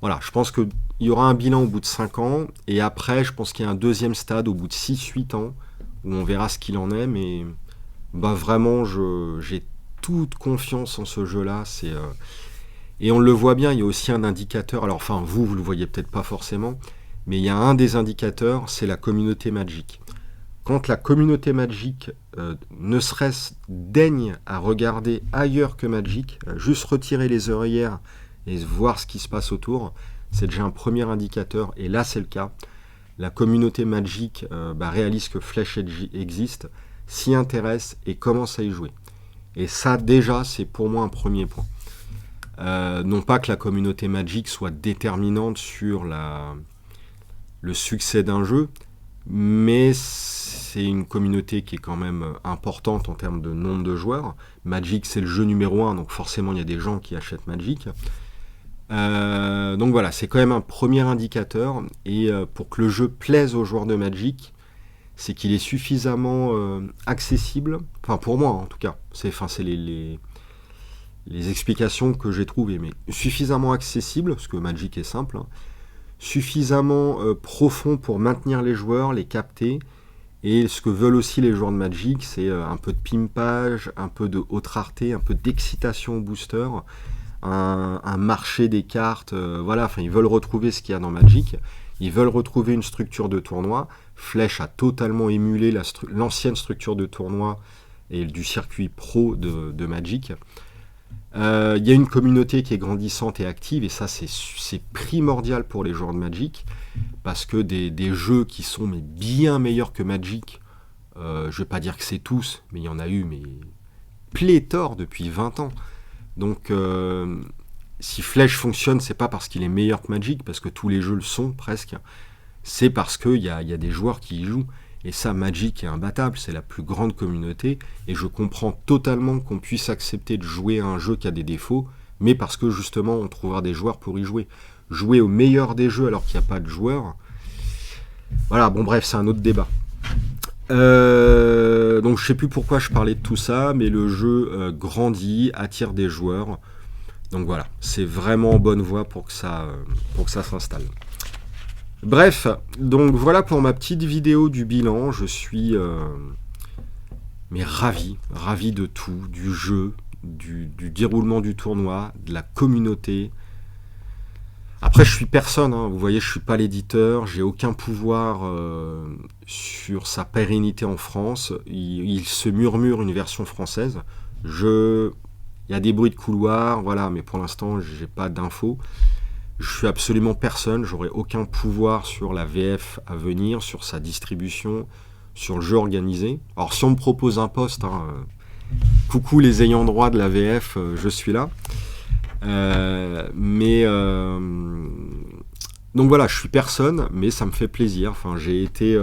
Voilà, je pense qu'il y aura un bilan au bout de 5 ans. Et après, je pense qu'il y a un deuxième stade au bout de 6-8 ans où on verra ce qu'il en est. Mais bah, vraiment, j'ai toute confiance en ce jeu-là. Et on le voit bien, il y a aussi un indicateur. Alors, enfin, vous le voyez peut-être pas forcément. Mais il y a un des indicateurs, c'est la communauté Magic. Quand la communauté Magic ne serait-ce daigne à regarder ailleurs que Magic, juste retirer les œillères et voir ce qui se passe autour, c'est déjà un premier indicateur, et là c'est le cas. La communauté Magic réalise que Flash Edge existe, s'y intéresse et commence à y jouer. Et ça déjà c'est pour moi un premier point. Non pas que la communauté Magic soit déterminante sur le succès d'un jeu, mais c'est une communauté qui est quand même importante en termes de nombre de joueurs. Magic, c'est le jeu numéro 1, donc forcément, il y a des gens qui achètent Magic. Donc voilà, c'est quand même un premier indicateur. Et pour que le jeu plaise aux joueurs de Magic, c'est qu'il est suffisamment accessible. Enfin, pour moi, en tout cas. C'est les explications que j'ai trouvées. Mais suffisamment accessible, parce que Magic est simple, hein, suffisamment profond pour maintenir les joueurs, les capter. Et ce que veulent aussi les joueurs de Magic, c'est un peu de pimpage, un peu de haute rareté, un peu d'excitation au booster, un marché des cartes, voilà, enfin ils veulent retrouver ce qu'il y a dans Magic, ils veulent retrouver une structure de tournoi. Flash a totalement émulé l'ancienne structure de tournoi et du circuit pro de Magic. Il y a une communauté qui est grandissante et active, et ça c'est primordial pour les joueurs de Magic, parce que des jeux qui sont bien meilleurs que Magic, je vais pas dire que c'est tous, mais il y en a eu pléthore depuis 20 ans. Donc si Flash fonctionne, c'est pas parce qu'il est meilleur que Magic, parce que tous les jeux le sont presque, c'est parce qu'il y a des joueurs qui y jouent. Et ça, Magic est imbattable, c'est la plus grande communauté, et je comprends totalement qu'on puisse accepter de jouer à un jeu qui a des défauts, mais parce que justement on trouvera des joueurs pour y jouer. Jouer au meilleur des jeux alors qu'il n'y a pas de joueurs, voilà, bon bref, c'est un autre débat. Donc je sais plus pourquoi je parlais de tout ça, mais le jeu grandit, attire des joueurs, donc voilà, c'est vraiment en bonne voie pour que ça s'installe. Bref, donc voilà pour ma petite vidéo du bilan. Je suis ravi de tout, du jeu, du déroulement du tournoi, de la communauté. Après, je suis personne, hein. Vous voyez, je suis pas l'éditeur, j'ai aucun pouvoir sur sa pérennité en France. Il se murmure une version française. Il y a des bruits de couloir, voilà, mais pour l'instant, j'ai pas d'infos. Je suis absolument personne, j'aurai aucun pouvoir sur la VF à venir, sur sa distribution, sur le jeu organisé. Alors si on me propose un poste, hein, coucou les ayants droit de la VF, je suis là. Donc voilà, je suis personne, mais ça me fait plaisir. Enfin, j'ai été,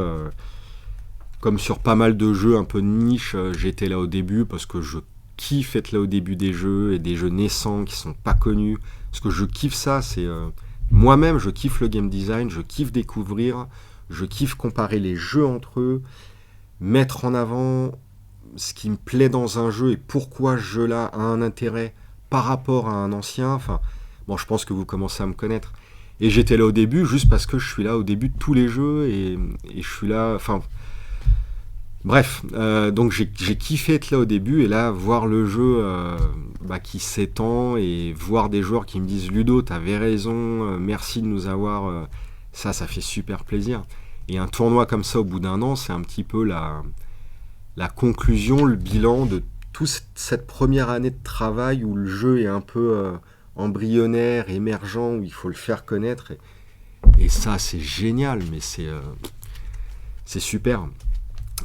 comme sur pas mal de jeux un peu de niche, j'étais là au début parce que je kiffe être là au début des jeux, et des jeux naissants qui sont pas connus. Parce que je kiffe ça, c'est moi-même, je kiffe le game design, je kiffe découvrir, je kiffe comparer les jeux entre eux, mettre en avant ce qui me plaît dans un jeu et pourquoi ce jeu-là a un intérêt par rapport à un ancien. Enfin, bon, je pense que vous commencez à me connaître. Et j'étais là au début juste parce que je suis là au début de tous les jeux, et je suis là, enfin... Bref, donc j'ai kiffé être là au début, et là, voir le jeu qui s'étend, et voir des joueurs qui me disent « Ludo, t'avais raison, merci de nous avoir... ça fait super plaisir. Et un tournoi comme ça, au bout d'1 an, c'est un petit peu la conclusion, le bilan de toute cette première année de travail où le jeu est un peu embryonnaire, émergent, où il faut le faire connaître. Et ça, c'est génial, mais c'est super.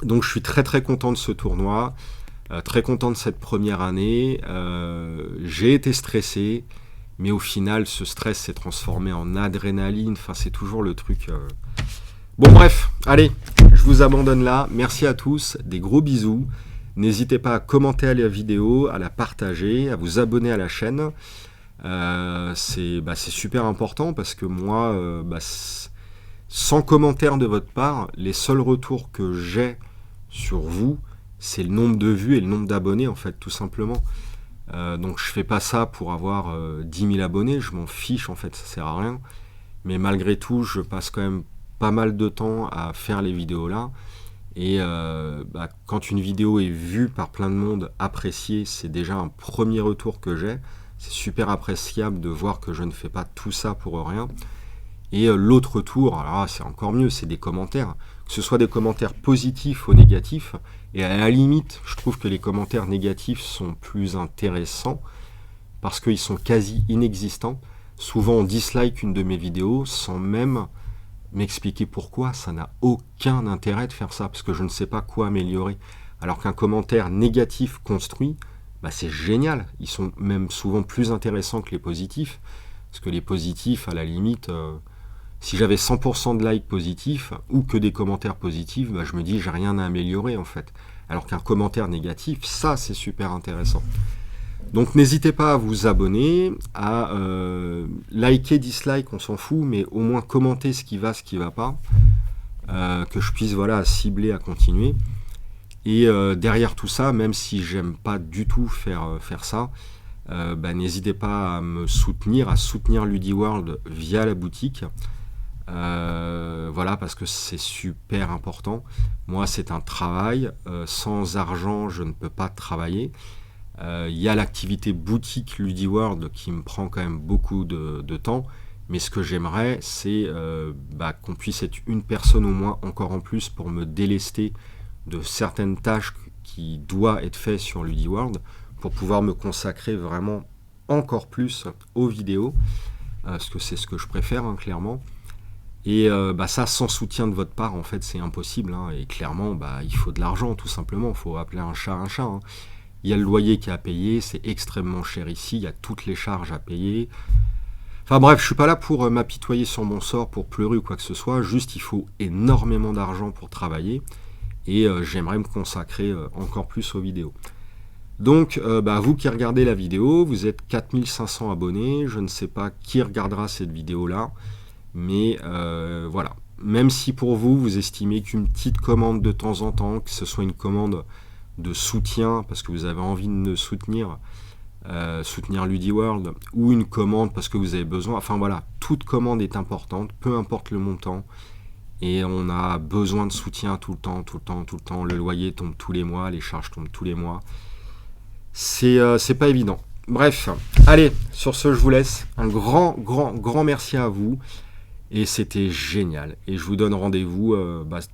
Donc, je suis très très content de ce tournoi, très content de cette première année. J'ai été stressé, mais au final, ce stress s'est transformé en adrénaline. Enfin, c'est toujours le truc... Bon, bref, allez, je vous abandonne là. Merci à tous, des gros bisous. N'hésitez pas à commenter la vidéo, à la partager, à vous abonner à la chaîne. C'est super important parce que moi, sans commentaire de votre part, les seuls retours que j'ai sur vous, c'est le nombre de vues et le nombre d'abonnés, en fait, tout simplement. Donc je fais pas ça pour avoir 10 000 abonnés, je m'en fiche, en fait, ça sert à rien. Mais malgré tout, je passe quand même pas mal de temps à faire les vidéos là. Et quand une vidéo est vue par plein de monde, appréciée, c'est déjà un premier retour que j'ai. C'est super appréciable de voir que je ne fais pas tout ça pour rien. Et l'autre retour, alors c'est encore mieux, c'est des commentaires. Que ce soit des commentaires positifs ou négatifs. Et à la limite, je trouve que les commentaires négatifs sont plus intéressants parce qu'ils sont quasi inexistants. Souvent, on dislike une de mes vidéos sans même m'expliquer pourquoi. Ça n'a aucun intérêt de faire ça parce que je ne sais pas quoi améliorer. Alors qu'un commentaire négatif construit, c'est génial. Ils sont même souvent plus intéressants que les positifs. Parce que les positifs, à la limite, si j'avais 100% de likes positifs ou que des commentaires positifs, je me dis j'ai rien à améliorer en fait. Alors qu'un commentaire négatif, ça c'est super intéressant. Donc n'hésitez pas à vous abonner, à liker, dislike, on s'en fout, mais au moins commenter ce qui va pas, que je puisse cibler à continuer. Et derrière tout ça, même si j'aime pas du tout faire ça, n'hésitez pas à me soutenir, à soutenir LudiWorld via la boutique. Parce que c'est super important. Moi, c'est un travail. Sans argent, je ne peux pas travailler. Il y a l'activité boutique LudiWorld qui me prend quand même beaucoup de temps. Mais ce que j'aimerais, c'est qu'on puisse être une personne au moins, encore en plus, pour me délester de certaines tâches qui doivent être faites sur LudiWorld pour pouvoir me consacrer vraiment encore plus aux vidéos. Parce que c'est ce que je préfère, clairement. Et ça, sans soutien de votre part, en fait, c'est impossible. Et clairement, il faut de l'argent, tout simplement. Il faut appeler un chat. Il y a le loyer qui est à payer, c'est extrêmement cher ici. Il y a toutes les charges à payer. Enfin bref, je suis pas là pour m'apitoyer sur mon sort, pour pleurer ou quoi que ce soit. Juste, il faut énormément d'argent pour travailler. Et j'aimerais me consacrer encore plus aux vidéos. Donc, vous qui regardez la vidéo, vous êtes 4500 abonnés. Je ne sais pas qui regardera cette vidéo-là. Mais voilà, même si pour vous, vous estimez qu'une petite commande de temps en temps, que ce soit une commande de soutien, parce que vous avez envie de me soutenir LudiWorld, ou une commande parce que vous avez besoin, enfin voilà, toute commande est importante, peu importe le montant, et on a besoin de soutien tout le temps, le loyer tombe tous les mois, les charges tombent tous les mois, c'est pas évident. Bref, allez, sur ce, je vous laisse, un grand merci à vous. Et c'était génial. Et je vous donne rendez-vous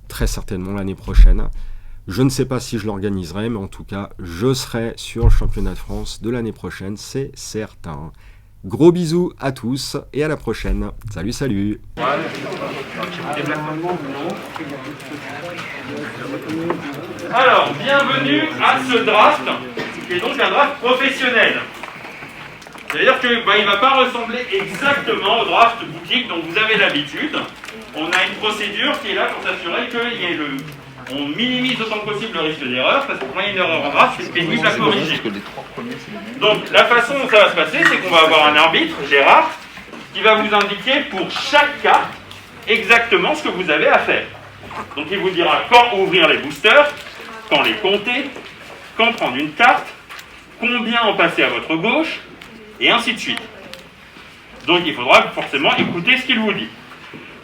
très certainement l'année prochaine. Je ne sais pas si je l'organiserai, mais en tout cas, je serai sur le championnat de France de l'année prochaine, c'est certain. Gros bisous à tous et à la prochaine. Salut, salut. Alors, bienvenue à ce draft, qui est donc un draft professionnel. C'est-à-dire qu'il ne va pas ressembler exactement au draft boutique dont vous avez l'habitude. On a une procédure qui est là pour s'assurer qu'on minimise autant que possible le risque d'erreur, parce que quand il y a une erreur en draft, c'est pénible à corriger. Donc la façon dont ça va se passer, c'est qu'on va avoir un arbitre, Gérard, qui va vous indiquer pour chaque carte exactement ce que vous avez à faire. Donc il vous dira quand ouvrir les boosters, quand les compter, quand prendre une carte, combien en passer à votre gauche, et ainsi de suite. Donc il faudra forcément écouter ce qu'il vous dit.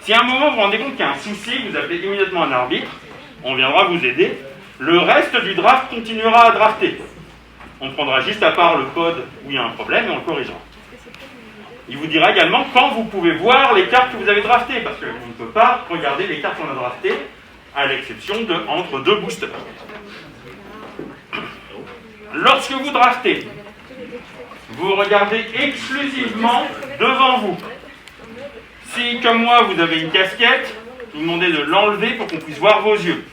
Si à un moment vous vous rendez compte qu'il y a un souci, vous appelez immédiatement un arbitre, on viendra vous aider. Le reste du draft continuera à drafter. On prendra juste à part le pod où il y a un problème et on le corrigera. Il vous dira également quand vous pouvez voir les cartes que vous avez draftées, parce qu'on ne peut pas regarder les cartes qu'on a draftées, à l'exception de entre deux boosters. Lorsque vous draftez, vous regardez exclusivement devant vous. Si, comme moi, vous avez une casquette, vous demandez de l'enlever pour qu'on puisse voir vos yeux.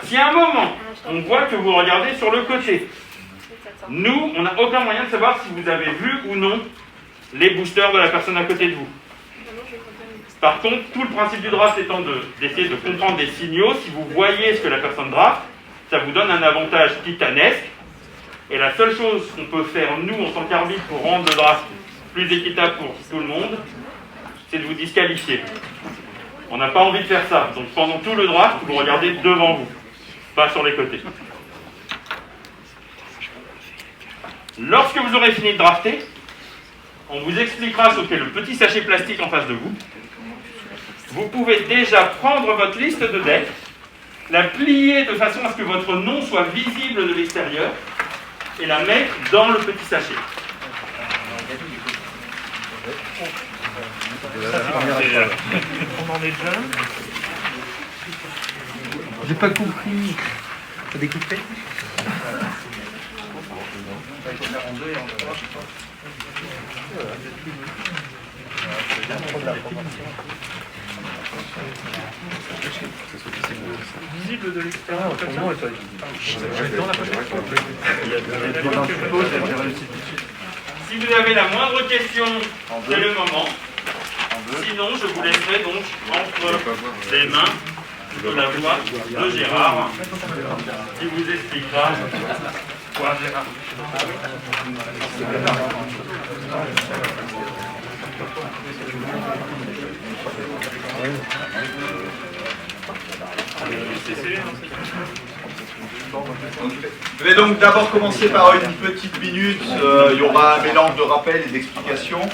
Si à un moment, on voit que vous regardez sur le côté, nous, on n'a aucun moyen de savoir si vous avez vu ou non les boosters de la personne à côté de vous. Par contre, tout le principe du draft étant d'essayer de comprendre des signaux, si vous voyez ce que la personne draft, ça vous donne un avantage titanesque. Et la seule chose qu'on peut faire, nous, en tant qu'arbitre, pour rendre le draft plus équitable pour tout le monde, c'est de vous disqualifier. On n'a pas envie de faire ça. Donc pendant tout le draft, vous regardez devant vous, pas sur les côtés. Lorsque vous aurez fini de drafter, on vous expliquera ce qu'est le petit sachet plastique en face de vous. Vous pouvez déjà prendre votre liste de decks, la plier de façon à ce que votre nom soit visible de l'extérieur et la mettre dans le petit sachet. On en est déjà. J'ai pas compris. T'as découpé? Visible de l'extérieur. Si vous avez la moindre question, c'est le moment. Sinon, je vous laisserai donc entre les mains de la voix de Gérard, qui vous expliquera quoi, Gérard. Je vais donc d'abord commencer par une petite minute. Il y aura un mélange de rappels et d'explications.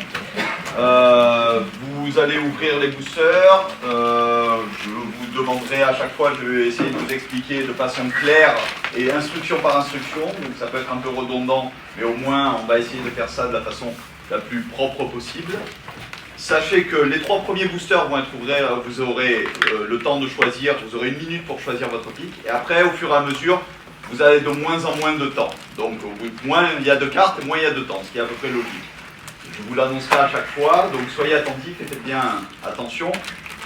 Vous allez ouvrir les boosters. Je vous demanderai à chaque fois, je vais essayer de vous expliquer de façon claire et instruction par instruction. Donc ça peut être un peu redondant, mais au moins on va essayer de faire ça de la façon la plus propre possible. Sachez que les 3 premiers boosters vont être ouverts, vous aurez le temps de choisir, vous aurez 1 minute pour choisir votre pick. Et après, au fur et à mesure, vous avez de moins en moins de temps. Donc moins il y a de cartes, moins il y a de temps, ce qui est à peu près logique. Je vous l'annoncerai à chaque fois, donc soyez attentifs et faites bien attention.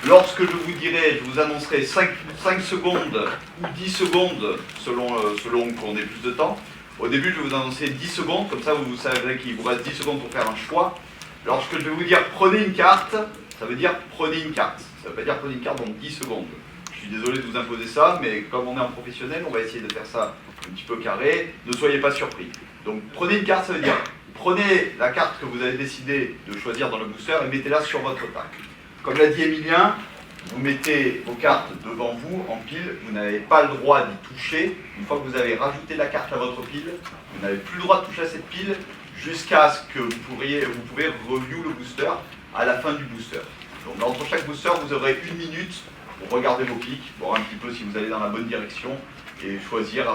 Lorsque je vous dirai, je vous annoncerai 5 secondes ou 10 secondes, selon qu'on ait plus de temps. Au début, je vais vous annoncer 10 secondes, comme ça vous savez qu'il vous reste 10 secondes pour faire un choix. Lorsque je vais vous dire prenez une carte, ça veut dire prenez une carte. Ça ne veut pas dire prenez une carte dans 10 secondes. Je suis désolé de vous imposer ça, mais comme on est en professionnel, on va essayer de faire ça un petit peu carré. Ne soyez pas surpris. Donc prenez une carte, ça veut dire prenez la carte que vous avez décidé de choisir dans le booster et mettez-la sur votre pack. Comme l'a dit Emilien, vous mettez vos cartes devant vous en pile, vous n'avez pas le droit d'y toucher. Une fois que vous avez rajouté la carte à votre pile, vous n'avez plus le droit de toucher à cette pile jusqu'à ce que vous pouvez review le booster à la fin du booster. Donc entre chaque booster, vous aurez 1 minute pour regarder vos pics, voir un petit peu si vous allez dans la bonne direction et choisir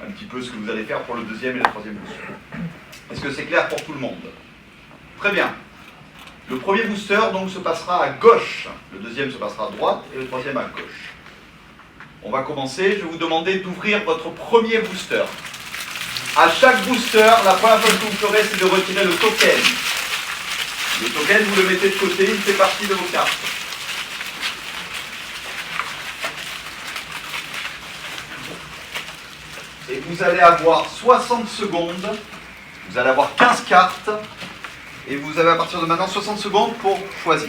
un petit peu ce que vous allez faire pour le 2e et le 3e booster. Est-ce que c'est clair pour tout le monde? Très bien. Le premier booster donc se passera à gauche, le 2e se passera à droite et le 3e à gauche. On va commencer, je vais vous demander d'ouvrir votre premier booster. À chaque booster, la première chose que vous ferez, c'est de retirer le token. Le token, vous le mettez de côté, il fait partie de vos cartes. Et vous allez avoir 60 secondes, vous allez avoir 15 cartes, et vous avez à partir de maintenant 60 secondes pour choisir.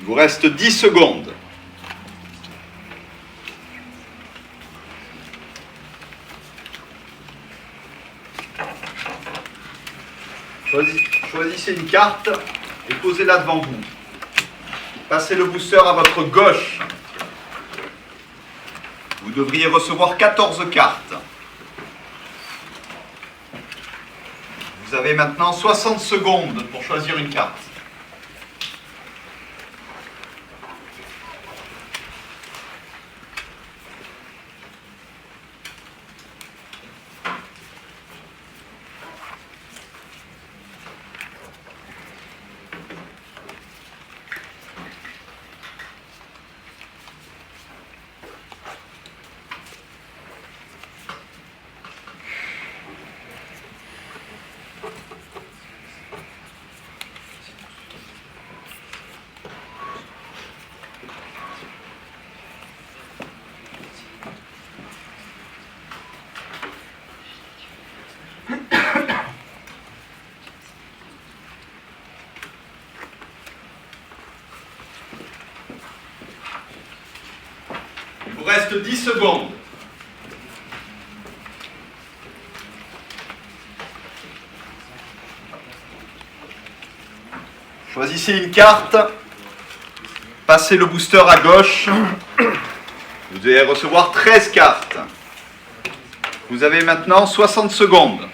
Il vous reste 10 secondes. Choisissez une carte et posez-la devant vous. Passez le booster à votre gauche. Vous devriez recevoir 14 cartes. Vous avez maintenant 60 secondes pour choisir une carte. Il vous reste 10 secondes. Choisissez une carte. Passez le booster à gauche. Vous allez recevoir 13 cartes. Vous avez maintenant 60 secondes.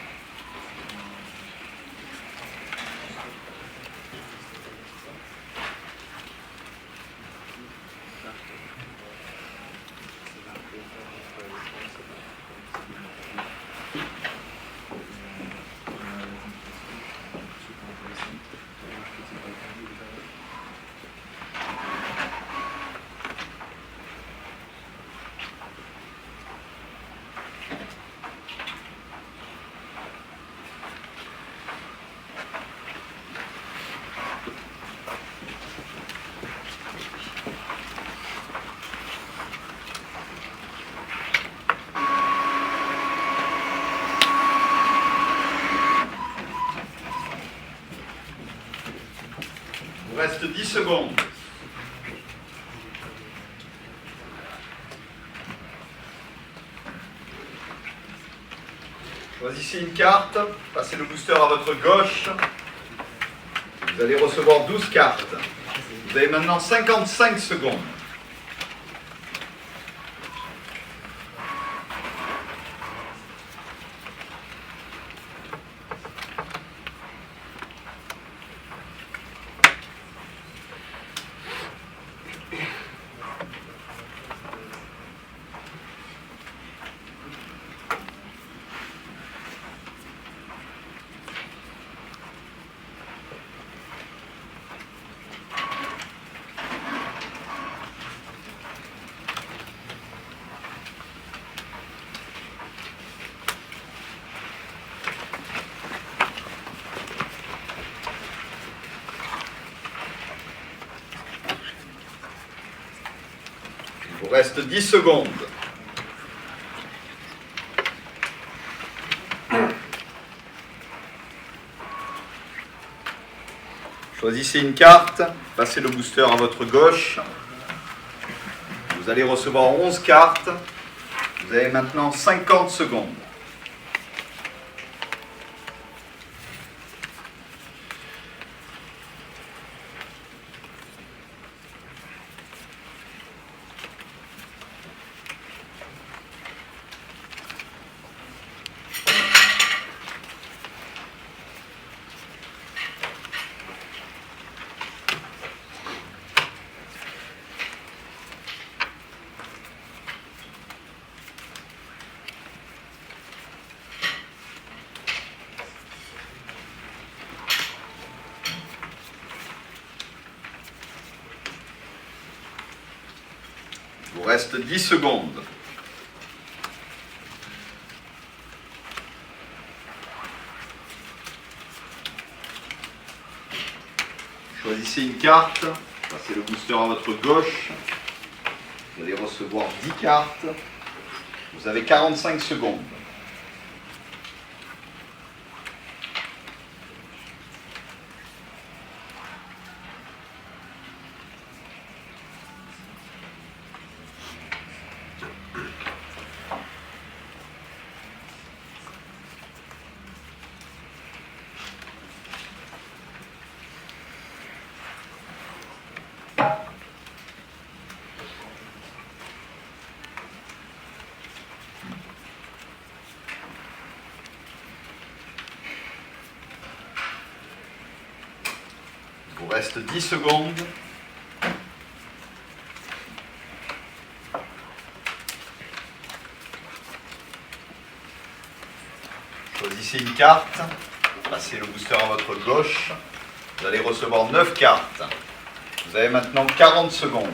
Il vous reste 10 secondes. Choisissez une carte, passez le booster à votre gauche. Vous allez recevoir 12 cartes. Vous avez maintenant 55 secondes. Il vous reste 10 secondes. Choisissez une carte, passez le booster à votre gauche. Vous allez recevoir 11 cartes. Vous avez maintenant 50 secondes. Il vous reste 10 secondes. Choisissez une carte, passez le booster à votre gauche. Vous allez recevoir 10 cartes. Vous avez 45 secondes. Il reste 10 secondes. Choisissez une carte, passez le booster à votre gauche. Vous allez recevoir 9 cartes. Vous avez maintenant 40 secondes.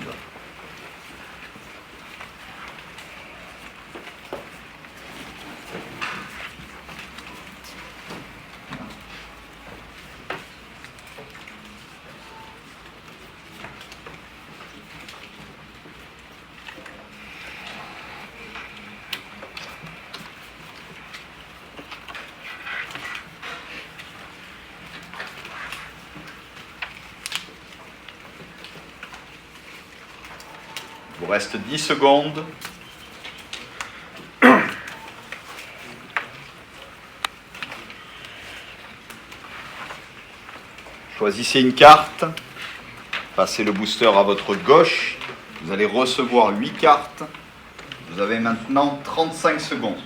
Il vous reste 10 secondes. Choisissez une carte. Passez le booster à votre gauche. Vous allez recevoir 8 cartes. Vous avez maintenant 35 secondes.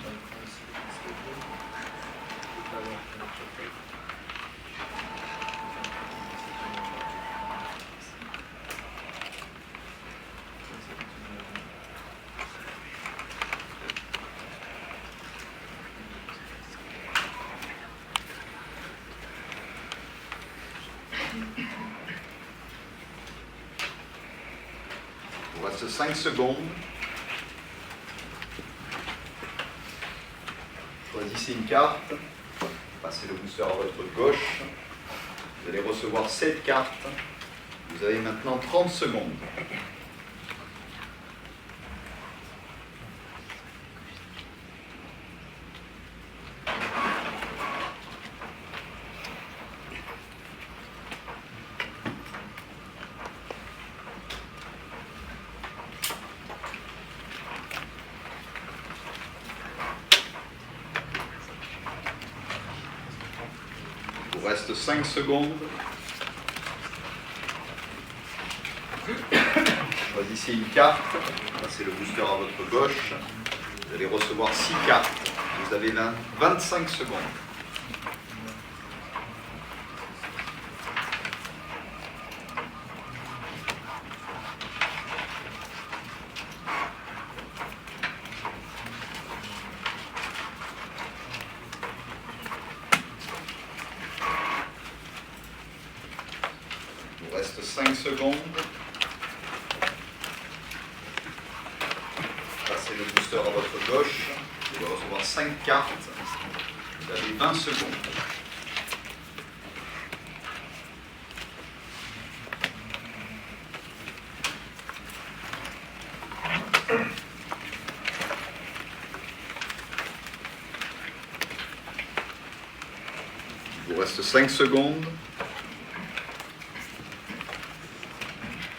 Il vous reste 5 secondes. Choisissez une carte. Passez le booster à votre gauche. Vous allez recevoir 7 cartes. Vous avez maintenant 30 secondes. Il vous reste 5 secondes. Choisissez une carte. Passez le booster à votre gauche. Vous allez recevoir 6 cartes. Vous avez 25 secondes. Il vous reste 5 secondes. Passez le booster à votre gauche. Vous allez recevoir 5 cartes. Vous avez 20 secondes. Il vous reste 5 secondes.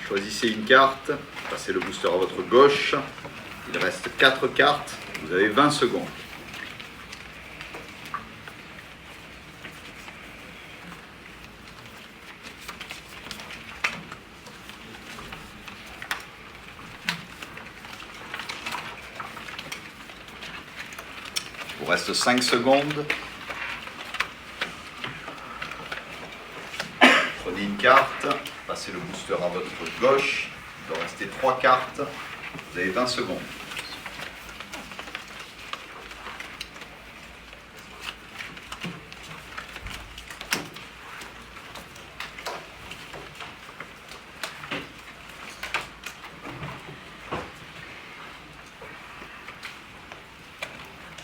Choisissez une carte, passez le booster à votre gauche. Il reste 4 cartes, vous avez 20 secondes. Il vous reste 5 secondes. Prenez une carte, passez le booster à votre gauche. Il doit rester 3 cartes. Vous avez 20 secondes.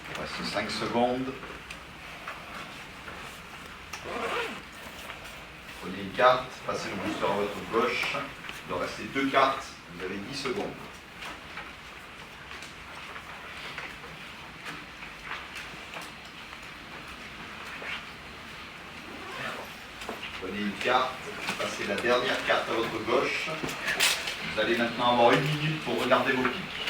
Il reste 5 secondes. Prenez une carte, passez le booster à votre gauche. Il doit rester 2 cartes. Vous avez 10 secondes. Prenez une carte, passez la dernière carte à votre gauche. Vous allez maintenant avoir 1 minute pour regarder vos piques.